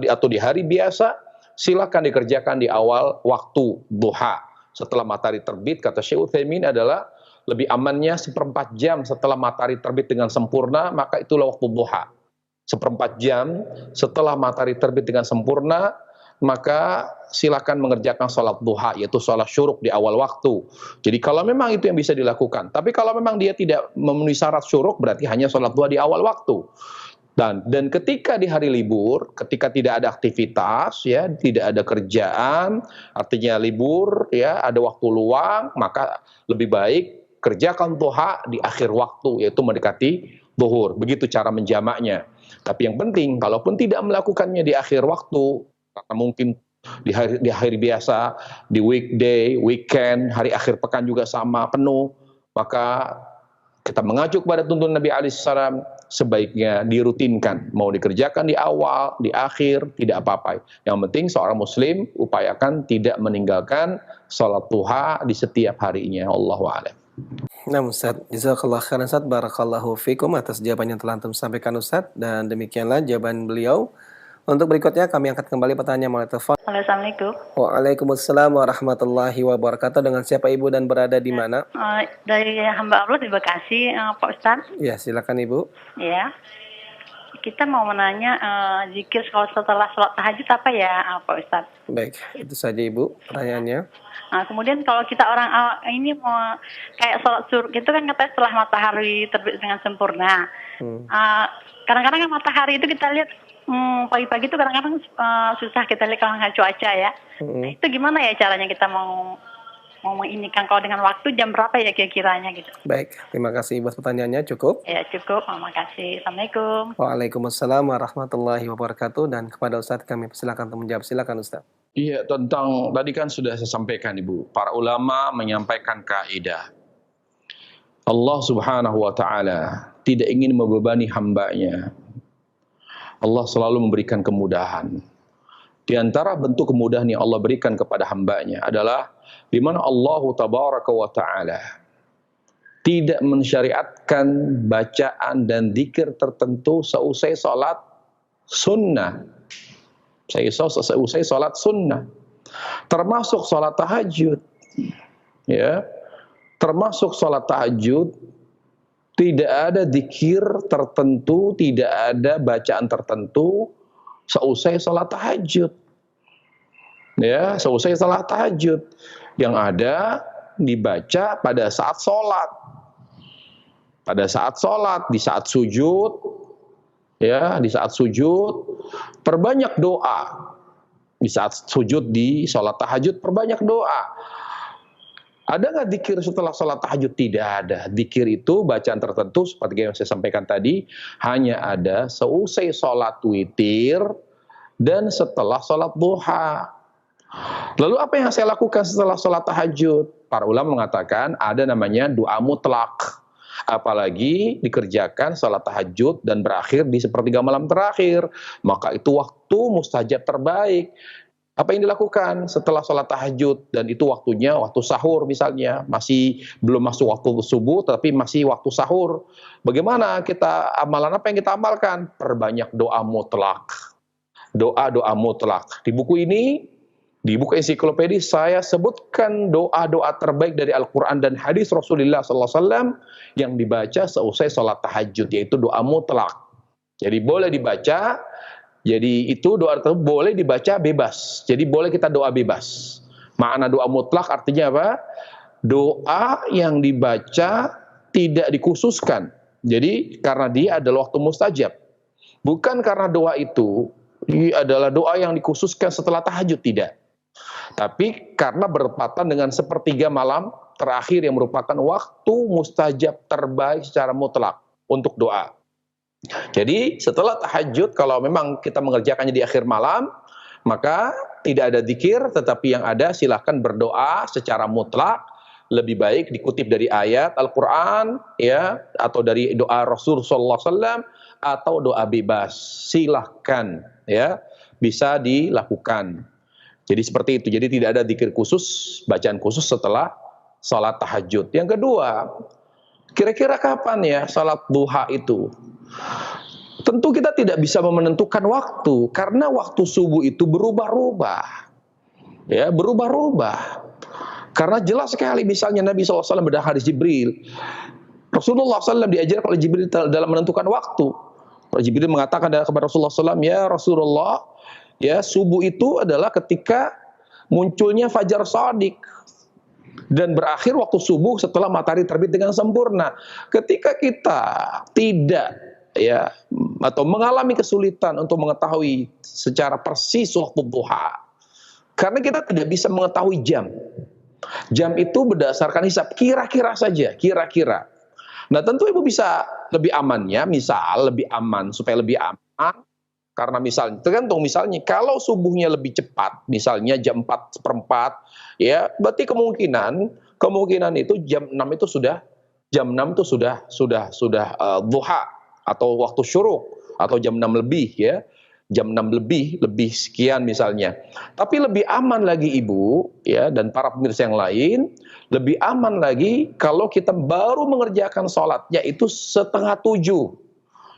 atau di hari biasa, silakan dikerjakan di awal waktu duha. Setelah matahari terbit, kata Syekh Utsaimin adalah lebih amannya 1/4 jam setelah matahari terbit dengan sempurna, maka itulah waktu duha. 1/4 jam setelah matahari terbit dengan sempurna, maka silakan mengerjakan sholat duha, yaitu sholat syuruk di awal waktu. Jadi kalau memang itu yang bisa dilakukan, tapi kalau memang dia tidak memenuhi syarat syuruk, berarti hanya sholat duha di awal waktu. Dan ketika di hari libur, ketika tidak ada aktivitas, ya, tidak ada kerjaan, artinya libur, ya, ada waktu luang, maka lebih baik kerjakan duha di akhir waktu, yaitu mendekati zuhur. Begitu cara menjamaknya. Tapi yang penting, kalaupun tidak melakukannya di akhir waktu, karena mungkin di hari biasa, di weekday, weekend, hari akhir pekan juga sama penuh, maka kita mengacu kepada tuntunan Nabi alaihissalam, sebaiknya dirutinkan. Mau dikerjakan di awal, di akhir, tidak apa-apa. Yang penting seorang muslim upayakan tidak meninggalkan sholat duha di setiap harinya. Allahu a'lam.
Nah Ustaz, jazakallah khairan Ustaz, barakallahu fikum atas jawaban yang telah antum sampaikan Ustaz. Dan demikianlah jawaban beliau. Untuk berikutnya kami angkat kembali pertanyaan melalui telepon.
Halo, Assalamualaikum.
Waalaikumsalam warahmatullahi wabarakatuh. Dengan siapa Ibu dan berada di mana?
Dari hamba Allah di Bekasi, Pak Ustadz.
Ya, silakan Ibu.
Ya, kita mau menanya zikir kalau setelah sholat tahajud apa ya, Pak Ustadz?
Baik, itu saja Ibu pertanyaannya.
Nah, kemudian kalau kita orang ini mau kayak sholat suruh itu kan katanya setelah matahari terbit dengan sempurna. Kadang-kadang kan matahari itu kita lihat pagi-pagi itu kadang-kadang susah kita lihat kalau nggak cuaca ya. Nah, itu gimana ya caranya kita mau menginikan kalau dengan waktu jam berapa ya kira-kiranya gitu.
Baik, terima kasih buat pertanyaannya. Cukup?
Ya cukup, terima kasih. Assalamualaikum.
Waalaikumsalam warahmatullahi wabarakatuh. Dan kepada Ustadz kami persilakan untuk menjawab. Silakan Ustadz.
Iya, tentang tadi kan sudah saya sampaikan Ibu, para ulama menyampaikan kaidah. Allah Subhanahu wa taala tidak ingin membebani hambanya. Allah selalu memberikan kemudahan. Di antara bentuk kemudahan yang Allah berikan kepada hambanya adalah di mana Allah Tabaraka wa Ta'ala tidak mensyariatkan bacaan dan zikir tertentu seusai salat sunnah. Seusai salat sunnah. Termasuk salat tahajud. Ya. Termasuk salat tahajud, tidak ada zikir tertentu, tidak ada bacaan tertentu seusai salat tahajud. Ya, seusai salat tahajud. Yang ada dibaca pada saat salat. Pada saat salat, di saat sujud, ya, di saat sujud perbanyak doa. Di saat sujud di salat tahajud perbanyak doa. Ada nggak zikir setelah sholat tahajud? Tidak ada. Zikir itu bacaan tertentu seperti yang saya sampaikan tadi hanya ada seusai sholat witir dan setelah sholat duha. Lalu apa yang saya lakukan setelah sholat tahajud? Para ulama mengatakan ada namanya doa mutlak. Apalagi dikerjakan sholat tahajud dan berakhir di sepertiga malam terakhir, maka itu waktu mustajab terbaik. Apa yang dilakukan setelah sholat tahajud dan itu waktunya waktu sahur misalnya, masih belum masuk waktu subuh tapi masih waktu sahur. Bagaimana kita amalan apa yang kita amalkan? Perbanyak doa mutlak. Doa-doa mutlak. Di buku ini, di buku ensiklopedia saya sebutkan doa-doa terbaik dari Al-Quran dan hadis Rasulullah SAW yang dibaca seusai sholat tahajud, yaitu doa mutlak. Jadi boleh dibaca. Jadi itu doa tersebut boleh dibaca bebas. Jadi boleh kita doa bebas. Makna doa mutlak artinya apa? Doa yang dibaca tidak dikhususkan. Jadi karena dia adalah waktu mustajab. Bukan karena doa itu adalah doa yang dikhususkan setelah tahajud, tidak. Tapi karena bertepatan dengan sepertiga malam terakhir yang merupakan waktu mustajab terbaik secara mutlak untuk doa. Jadi setelah tahajud kalau memang kita mengerjakannya di akhir malam, maka tidak ada zikir, tetapi yang ada silahkan berdoa secara mutlak. Lebih baik dikutip dari ayat Al-Quran, ya, atau dari doa Rasul Sallallahu Alaihi Wasallam, atau doa bebas. Silahkan, ya, bisa dilakukan. Jadi seperti itu. Jadi tidak ada zikir khusus, bacaan khusus setelah salat tahajud. Yang kedua, kira-kira kapan ya salat duha itu? Tentu kita tidak bisa menentukan waktu karena waktu subuh itu berubah-ubah. Ya, berubah-ubah. Karena jelas sekali misalnya Nabi SAW bedah hadis Jibril. Rasulullah SAW diajarkan oleh Jibril dalam menentukan waktu. Jibril mengatakan kepada Rasulullah SAW, ya Rasulullah, ya subuh itu adalah ketika munculnya fajar shadiq. Dan berakhir waktu subuh setelah matahari terbit dengan sempurna. Ketika kita tidak ya atau mengalami kesulitan untuk mengetahui secara persis waktu duha, karena kita tidak bisa mengetahui jam. Jam itu berdasarkan hisab, kira-kira saja, kira-kira. Nah tentu ibu bisa lebih amannya, misal lebih aman, supaya lebih aman, karena misalnya, tergantung misalnya, kalau subuhnya lebih cepat, misalnya jam 4:04, ya berarti kemungkinan itu jam 6 itu sudah jam 6 itu sudah duha atau waktu syuruk atau jam 6 lebih ya. Jam 6 lebih sekian misalnya. Tapi lebih aman lagi Ibu ya dan para pemirsa yang lain, lebih aman lagi kalau kita baru mengerjakan sholatnya itu 6:30.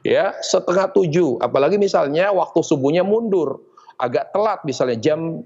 Ya, 6:30. Apalagi misalnya waktu subuhnya mundur, agak telat misalnya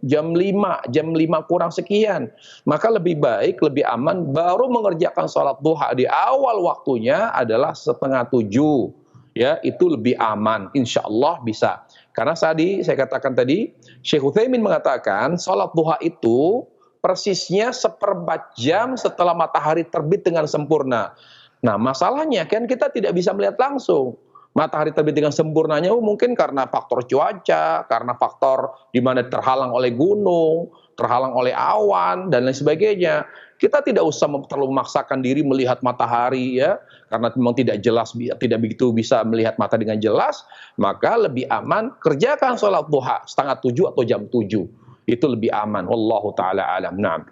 jam 5 kurang sekian. Maka lebih baik, lebih aman baru mengerjakan sholat duha di awal waktunya adalah 6:30. Ya, itu lebih aman, insya Allah bisa. Karena tadi saya katakan tadi, Syekh Utsaimin mengatakan sholat duha itu persisnya 1/4 jam setelah matahari terbit dengan sempurna. Nah masalahnya kan kita tidak bisa melihat langsung matahari terbit dengan sempurnanya, mungkin karena faktor cuaca, karena faktor di mana terhalang oleh gunung, terhalang oleh awan dan lain sebagainya. Kita tidak usah terlalu memaksakan diri melihat matahari ya, karena memang tidak jelas, tidak begitu bisa melihat mata dengan jelas, maka lebih aman kerjakan sholat duha 6:30 atau jam 7. Itu lebih aman. Wallahu taala alam. Naam.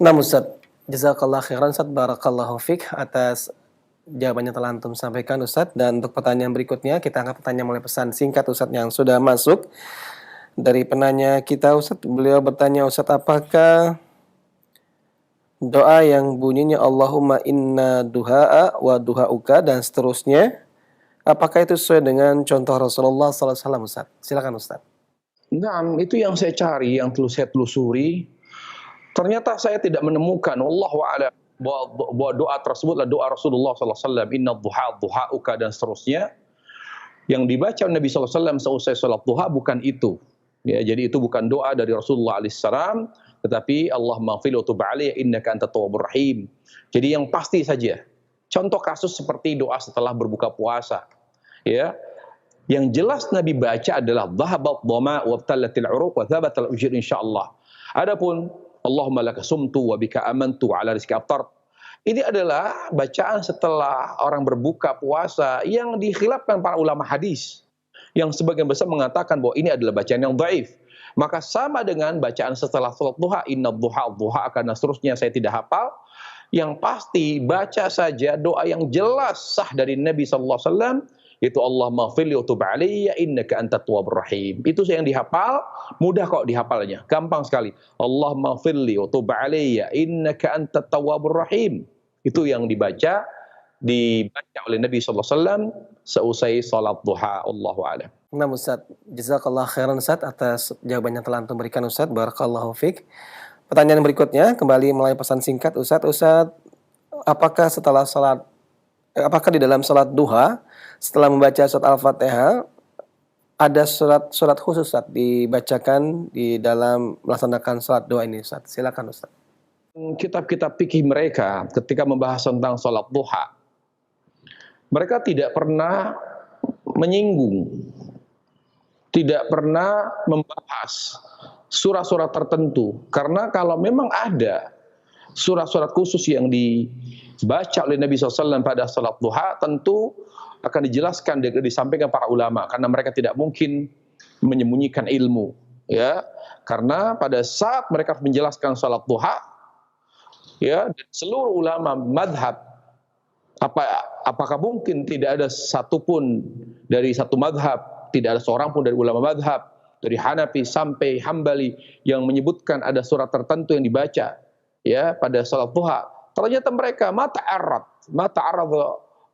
Nah Ustaz, jazakallah khairan Ustaz, barakallahu fik atas jawabannya telah antum sampaikan Ustaz. Dan untuk pertanyaan berikutnya kita angkat pertanyaan mulai pesan singkat Ustaz yang sudah masuk dari penanya kita Ustaz. Beliau bertanya Ustaz, apakah doa yang bunyinya Allahumma inna duha'a wa duha'uka dan seterusnya, apakah itu sesuai dengan contoh Rasulullah SAW Ustaz? Silakan Ustaz.
Nah, itu yang saya cari, yang saya telusuri. Ternyata saya tidak menemukan, wallahu a'lam, bahwa doa tersebutlah doa Rasulullah SAW, inna duha duha'uka dan seterusnya. Yang dibaca Nabi SAW seusai salat duha bukan itu. Ya, jadi itu bukan doa dari Rasulullah SAW, tetapi Allahumma ighfir wa tub 'alayya innaka antat tawwabur rahim. Jadi yang pasti saja. Contoh kasus seperti doa setelah berbuka puasa. Ya. Yang jelas Nabi baca adalah dhahabat dhama wa ibtallatil 'uruq wa thabatal ujur insyaallah. Adapun Allahumma laka sumtu wa bika amantu ala rizqi aftar. Ini adalah bacaan setelah orang berbuka puasa yang dikhilafkan para ulama hadis. Yang sebagian besar mengatakan bahwa ini adalah bacaan yang dhaif. Maka sama dengan bacaan setelah salat duha, inna duha duha akan seterusnya saya tidak hafal. Yang pasti baca saja doa yang jelas sah dari Nabi sallallahu alaihi wasallam, itu Allahumma ighfirli wa tub 'alayya innaka antat tawwabur rahim. Itu yang dihafal, mudah kok dihafalnya, gampang sekali. Allahumma ighfirli wa tub 'alayya innaka antat tawwabur rahim. Itu yang dibaca oleh Nabi sallallahu alaihi wasallam seusai salat duha. Allahu a'lam.
Nah Ustaz, jazakallah khairan Ustaz atas jawabannya telah antum berikan Ustaz, barakallahu fik. Pertanyaan berikutnya kembali melalui pesan singkat Ustaz, apakah di dalam salat duha setelah membaca surat Al-Fatihah ada surat khusus Ustaz dibacakan di dalam melaksanakan salat doa ini Ustaz? Silakan Ustaz.
Kitab-kitab fikih mereka ketika membahas tentang salat duha, mereka tidak pernah menyinggung, tidak pernah membahas surat-surat tertentu. Karena kalau memang ada surat-surat khusus yang dibaca oleh Nabi SAW pada salat duha, tentu akan dijelaskan, disampaikan para ulama. Karena mereka tidak mungkin menyembunyikan ilmu. Ya, karena pada saat mereka menjelaskan salat duha, ya, seluruh ulama madhab, apakah mungkin tidak ada satupun dari satu madhab, tidak ada seorang pun dari ulama madhab, dari Hanafi sampai Hambali yang menyebutkan ada surat tertentu yang dibaca ya pada salat duha. Ternyata mereka mata'arrad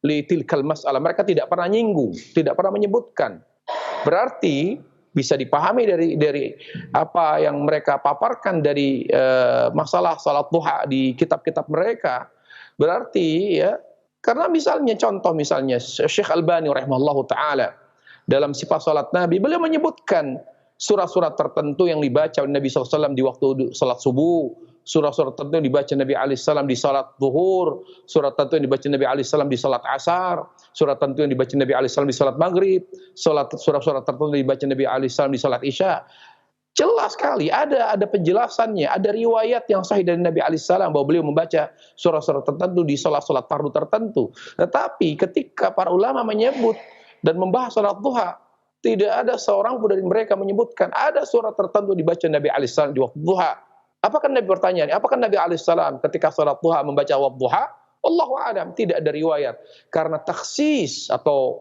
li tilkal mas'alah. Mereka tidak pernah nyinggung, tidak pernah menyebutkan. Berarti bisa dipahami dari apa yang mereka paparkan dari masalah salat duha di kitab-kitab mereka. Berarti ya, karena misalnya contoh misalnya Syekh Albani rahimahullahu taala dalam sifat salat Nabi, beliau menyebutkan surat-surat tertentu yang dibaca oleh Nabi SAW di waktu salat subuh, surat-surat tertentu yang dibaca Nabi SAW di salat zuhur, surat tertentu yang dibaca Nabi SAW di salat asar, surat tertentu yang dibaca Nabi SAW di salat maghrib, surat-surat tertentu yang dibaca Nabi SAW di salat isya. Jelas sekali, ada penjelasannya, ada riwayat yang sahih dari Nabi SAW bahwa beliau membaca surat-surat tertentu di salat-salat fardu tertentu. Tetapi ketika para ulama menyebut dan membahas salat duha, tidak ada seorang pun dari mereka menyebutkan ada surat tertentu dibaca Nabi SAW di waktu duha. Apakah Nabi bertanya, apakah Nabi SAW ketika salat duha membaca waktu duha? Allahu a'lam, tidak ada riwayat. Karena taksis atau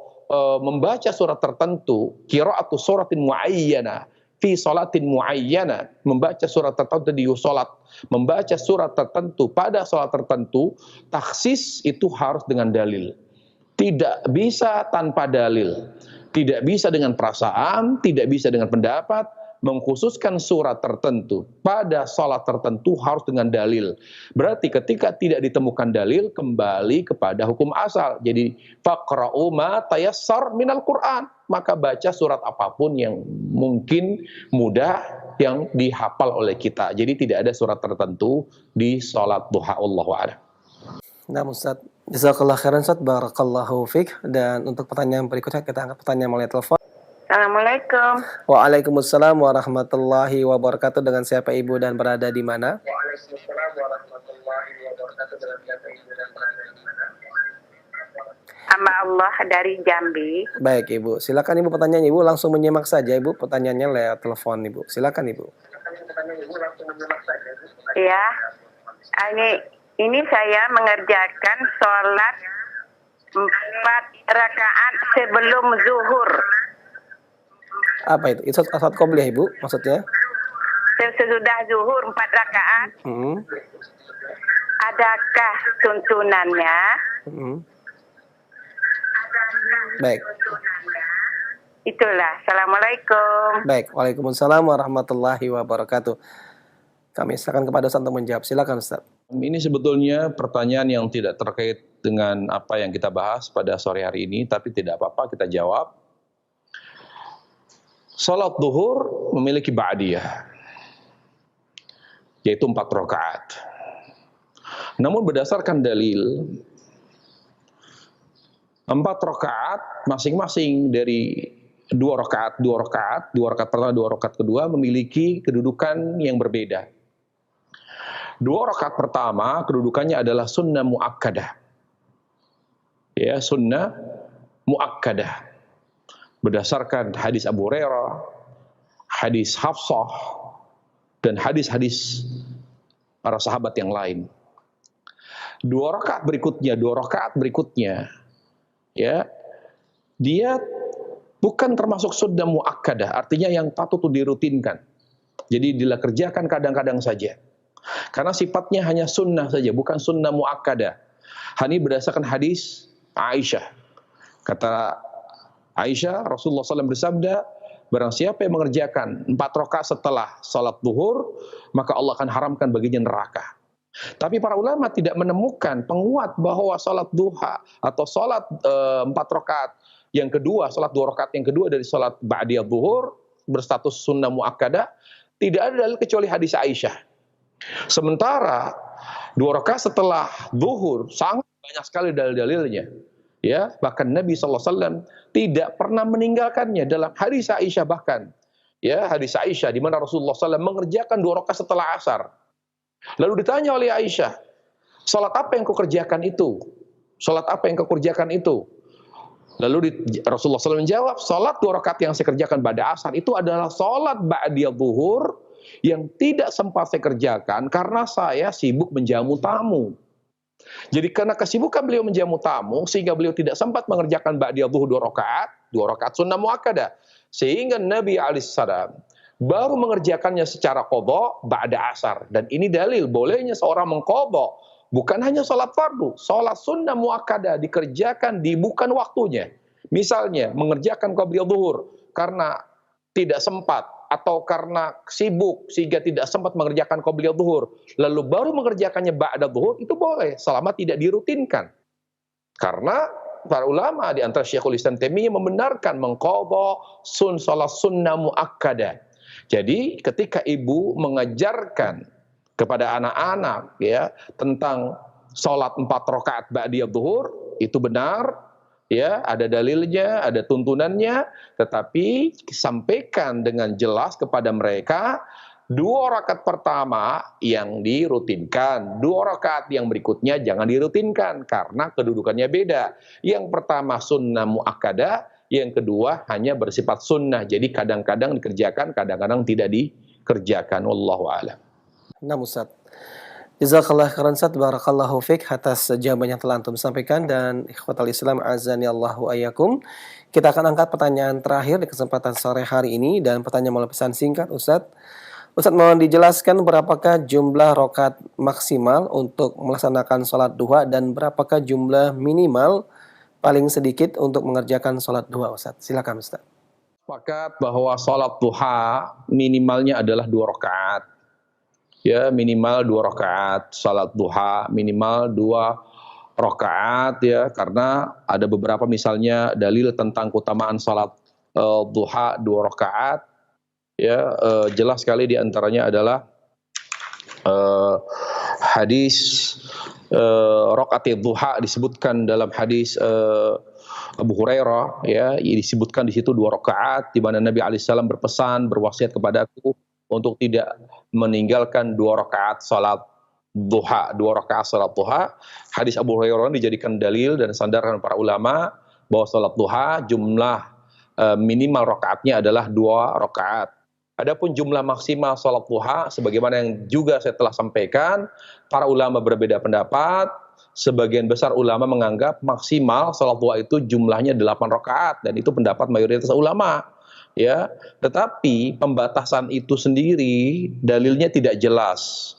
membaca surat tertentu, qira'atu suratin muayyana fi salatin muayyana, membaca surat tertentu di salat, membaca surat tertentu pada salat tertentu, taksis itu harus dengan dalil. Tidak bisa tanpa dalil. Tidak bisa dengan perasaan, tidak bisa dengan pendapat. Mengkhususkan surat tertentu pada salat tertentu harus dengan dalil. Berarti ketika tidak ditemukan dalil, kembali kepada hukum asal. Jadi faqra'u ma tayassar minal Qur'an, maka baca surat apapun yang mungkin mudah yang dihafal oleh kita. Jadi tidak ada surat tertentu di salat duha. Allahu a'lam.
Nah, Ustaz, jazakallah khairan Ustaz, barakallahu fik. Dan untuk pertanyaan berikutnya kita angkat pertanyaan melalui telepon.
Assalamualaikum.
Waalaikumsalam warahmatullahi wabarakatuh. Dengan siapa Ibu dan berada di mana?
Waalaikumsalam warahmatullahi wabarakatuh. Dengan siapa Ibu dan berada di mana? Hamba Allah dari Jambi.
Baik Ibu, silakan Ibu pertanyaannya. Ibu langsung menyimak saja Ibu pertanyaannya lewat telepon Ibu. Silakan Ibu.
Ya, ini saya mengerjakan sholat 4 rakaat sebelum zuhur.
Apa itu? Itu salat qobliyah Ibu maksudnya?
Sesudah zuhur 4 rakaat. Adakah tuntunannya?
Baik.
Itulah. Assalamualaikum.
Baik. Waalaikumsalam warahmatullahi wabarakatuh. Kami silakan kepada Ustaz untuk menjawab. Silakan Ustaz.
Ini sebetulnya pertanyaan yang tidak terkait dengan apa yang kita bahas pada sore hari ini, tapi tidak apa-apa kita jawab. Salat zuhur memiliki ba'diyah, yaitu 4 rakaat. Namun berdasarkan dalil, 4 rakaat masing-masing dari 2 rakaat pertama, 2 rakaat kedua memiliki kedudukan yang berbeda. 2 rakaat pertama kedudukannya adalah sunnah muakkadah. Ya, sunnah muakkadah. Berdasarkan hadis Abu Hurairah, hadis Hafsah, dan hadis-hadis para sahabat yang lain. 2 rakaat berikutnya, ya, dia bukan termasuk sunnah muakkadah, artinya yang patut dirutinkan. Jadi dikerjakan kadang-kadang saja. Karena sifatnya hanya sunnah saja, bukan sunnah muakkadah. Ini berdasarkan hadis Aisyah. Kata Aisyah, Rasulullah SAW bersabda, barang siapa yang mengerjakan 4 rakaat setelah salat zuhur, maka Allah akan haramkan baginya neraka. Tapi para ulama tidak menemukan penguat bahwa salat duha atau salat 4 rakaat yang kedua, salat 2 rakaat yang kedua dari salat ba'diyah zuhur berstatus sunnah muakkadah, tidak ada dalil kecuali hadis Aisyah. Sementara 2 rakaat setelah zuhur sangat banyak sekali dalil-dalilnya. Ya, bahkan Nabi SAW tidak pernah meninggalkannya dalam hadis Aisyah bahkan. Ya, hadis Aisyah di mana Rasulullah SAW mengerjakan 2 rakaat setelah asar. Lalu ditanya oleh Aisyah, salat apa yang kau kerjakan itu? Salat apa yang kau kerjakan itu? Lalu Rasulullah SAW menjawab, salat 2 rakaat yang saya kerjakan pada asar itu adalah salat ba'diyah zuhur yang tidak sempat saya kerjakan karena saya sibuk menjamu tamu. Jadi karena kesibukan beliau menjamu tamu, sehingga beliau tidak sempat mengerjakan ba'diyah zuhur 2 rakaat sunnah muakkadah. Sehingga Nabi alaihissalam baru mengerjakannya secara qadha ba'da asar. Dan ini dalil bolehnya seorang mengqadha, bukan hanya sholat fardu, sholat sunnah muakkadah dikerjakan di bukan waktunya. Misalnya mengerjakan qabliyah zuhur karena tidak sempat atau karena sibuk sehingga tidak sempat mengerjakan qabliyah zuhur, lalu baru mengerjakannya ba'da zuhur, itu boleh selama tidak dirutinkan. Karena para ulama di antara Syekhul Islam Taimiyah membenarkan mengqadha salat sunnah muakkadah. Jadi ketika ibu mengajarkan kepada anak-anak ya tentang salat 4 rakaat ba'diyah zuhur, itu benar. Ya, ada dalilnya, ada tuntunannya, tetapi sampaikan dengan jelas kepada mereka 2 rakaat pertama yang dirutinkan, 2 rakaat yang berikutnya jangan dirutinkan karena kedudukannya beda. Yang pertama sunnah muakkadah, yang kedua hanya bersifat sunnah. Jadi kadang-kadang dikerjakan, kadang-kadang tidak dikerjakan. Wallahu a'lam.
Nah Ustaz, Jazakallah khairan Ustaz, barakallahu fiik atas jawaban yang telah antum sampaikan. Dan ikhwatal Islam azani Allahu ayyakum. Kita akan angkat pertanyaan terakhir di kesempatan sore hari ini, dan pertanyaan melalui pesan singkat Ustaz. Ustaz, mohon dijelaskan berapakah jumlah rakaat maksimal untuk melaksanakan sholat duha dan berapakah jumlah minimal paling sedikit untuk mengerjakan sholat duha Ustaz. Silakan Ustaz.
Sepakat bahwa sholat duha minimalnya adalah 2 rakaat. Ya, minimal 2 rakaat salat duha, minimal 2 rakaat ya, karena ada beberapa misalnya dalil tentang keutamaan salat duha 2 rakaat ya, jelas sekali di antaranya adalah hadis rakaat duha disebutkan dalam hadis Abu Hurairah ya, disebutkan di situ 2 rakaat di mana Nabi alaihissalam berpesan, berwasiat kepadaku untuk tidak meninggalkan 2 rakaat salat duha, 2 rakaat salat duha. Hadis Abu Hurairah dijadikan dalil dan sandaran para ulama bahwa salat duha jumlah minimal rakaatnya adalah 2 rakaat. Adapun jumlah maksimal salat duha sebagaimana yang juga saya telah sampaikan, para ulama berbeda pendapat. Sebagian besar ulama menganggap maksimal salat duha itu jumlahnya 8 rakaat, dan itu pendapat mayoritas ulama. Ya, tetapi pembatasan itu sendiri dalilnya tidak jelas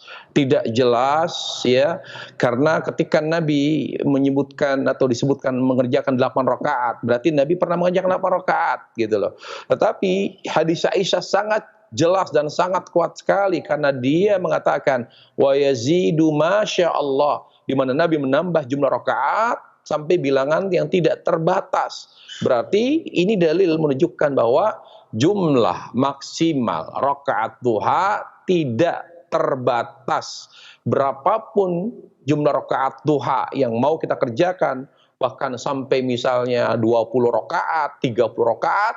ya, karena ketika Nabi menyebutkan atau disebutkan mengerjakan 8 rakaat, berarti Nabi pernah mengerjakan 8 rakaat gitu loh. Tetapi hadis Aisyah sangat jelas dan sangat kuat sekali karena dia mengatakan wa yazidu masyaallah, di mana Nabi menambah jumlah rakaat sampai bilangan yang tidak terbatas. Berarti ini dalil menunjukkan bahwa jumlah maksimal rakaat duha tidak terbatas. Berapapun jumlah rakaat duha yang mau kita kerjakan, bahkan sampai misalnya 20 rakaat, 30 rakaat,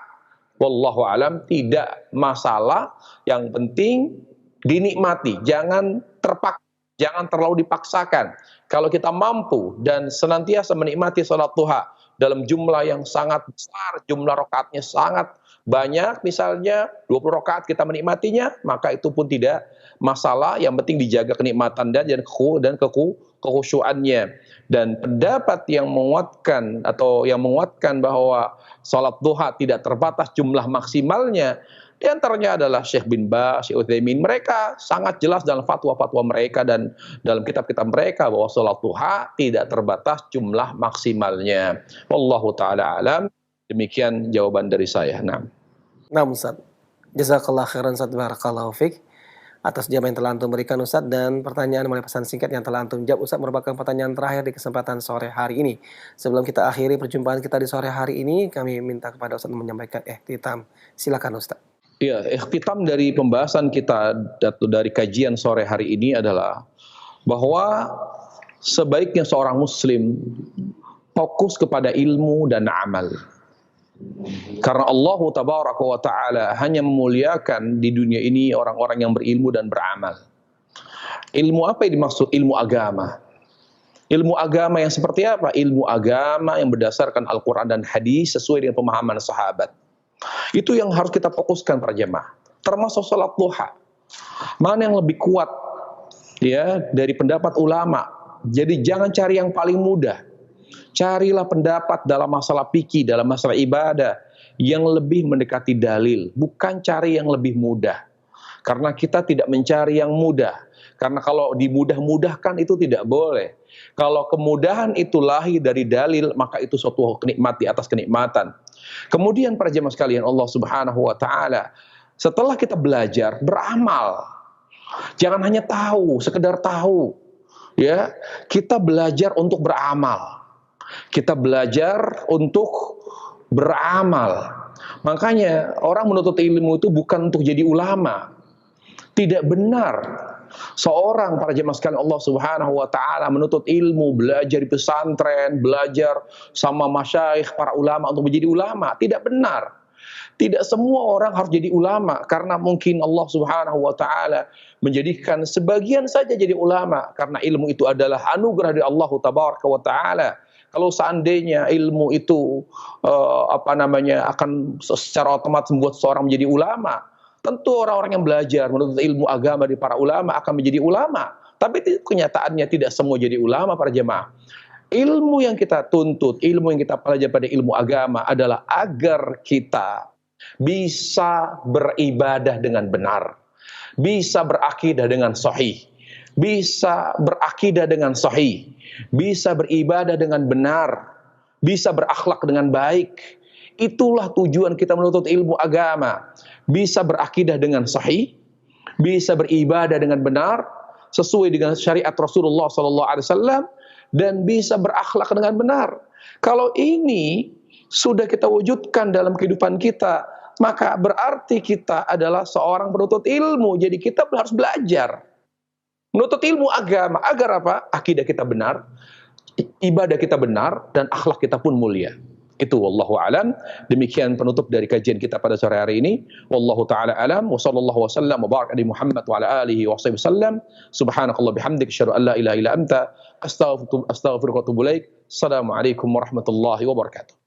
wallahu alam tidak masalah. Yang penting dinikmati, jangan terpaksa, jangan terlalu dipaksakan. Kalau kita mampu dan senantiasa menikmati salat duha dalam jumlah yang sangat besar, jumlah rakaatnya sangat banyak, misalnya 20 rakaat kita menikmatinya, maka itu pun tidak masalah. Yang penting dijaga kenikmatan dan kekhusyuannya. Dan pendapat yang menguatkan atau yang menguatkan bahwa salat duha tidak terbatas jumlah maksimalnya, di antaranya adalah Syekh bin Baz, Syekh Utsaimin. Mereka sangat jelas dalam fatwa-fatwa mereka dan dalam kitab-kitab mereka bahwa salat duha tidak terbatas jumlah maksimalnya. Wallahu taala alam. Demikian jawaban dari saya. Nah,
Ustaz. Jazakallah khairan Ustaz, barakallahu fiik atas jawaban yang telah antum berikan Ustaz, dan pertanyaan melalui pesan singkat yang telah antum jawab Ustaz merupakan pertanyaan terakhir di kesempatan sore hari ini. Sebelum kita akhiri perjumpaan kita di sore hari ini, kami minta kepada Ustaz menyampaikan ikhtitam. Silakan Ustaz.
Ya, ikhtitam dari pembahasan kita dari kajian sore hari ini adalah bahwa sebaiknya seorang muslim fokus kepada ilmu dan amal. Karena Allah tabaraka wa ta'ala hanya memuliakan di dunia ini orang-orang yang berilmu dan beramal. Ilmu apa yang dimaksud? Ilmu agama. Ilmu agama yang seperti apa? Ilmu agama yang berdasarkan Al-Quran dan hadis sesuai dengan pemahaman sahabat. Itu yang harus kita fokuskan para jemaah. Termasuk salat duha. Mana yang lebih kuat ya dari pendapat ulama. Jadi jangan cari yang paling mudah. Carilah pendapat dalam masalah fikih, dalam masalah ibadah yang lebih mendekati dalil, bukan cari yang lebih mudah. Karena kita tidak mencari yang mudah. Karena kalau dimudah-mudahkan itu tidak boleh. Kalau kemudahan itu lahir dari dalil, maka itu suatu kenikmat di atas kenikmatan. Kemudian para jemaah sekalian Allah Subhanahu wa taala, setelah kita belajar, beramal. Jangan hanya tahu, sekedar tahu. Ya, kita belajar untuk beramal. Kita belajar untuk beramal. Makanya orang menuntut ilmu itu bukan untuk jadi ulama. Tidak benar. Seorang para jemaah sekalian Allah Subhanahu wa taala menuntut ilmu, belajar di pesantren, belajar sama masyayikh para ulama untuk menjadi ulama. Tidak benar. Tidak semua orang harus jadi ulama, karena mungkin Allah Subhanahu wa taala menjadikan sebagian saja jadi ulama karena ilmu itu adalah anugerah dari Allah tabaraka wa taala. Kalau seandainya ilmu itu akan secara otomatis membuat seorang menjadi ulama, tentu orang-orang yang belajar menuntut ilmu agama di para ulama akan menjadi ulama. Tapi kenyataannya tidak semua jadi ulama para jemaah. Ilmu yang kita tuntut, ilmu yang kita pelajari pada ilmu agama adalah agar kita bisa beribadah dengan benar, bisa berakidah dengan sahih, bisa berakidah dengan sahih, bisa beribadah dengan benar, bisa berakhlak dengan baik. Itulah tujuan kita menuntut ilmu agama. Bisa berakidah dengan sahih, bisa beribadah dengan benar sesuai dengan syariat Rasulullah SAW, dan bisa berakhlak dengan benar. Kalau ini sudah kita wujudkan dalam kehidupan kita, maka berarti kita adalah seorang penuntut ilmu. Jadi kita harus belajar menuntut ilmu agama agar apa? Akidah kita benar, ibadah kita benar, dan akhlak kita pun mulia. Itu wallahu alam. Demikian penutup dari kajian kita pada sore hari ini. Wallahu taala alam wa sallallahu wasallam wa baraka di Muhammad wa ala alihi wa sahbihi wasallam. Subhanakallah bihamdik asyhadu an la ilaha illa anta astaghfiruka wa atubu ilaik. Assalamualaikum warahmatullahi wabarakatuh.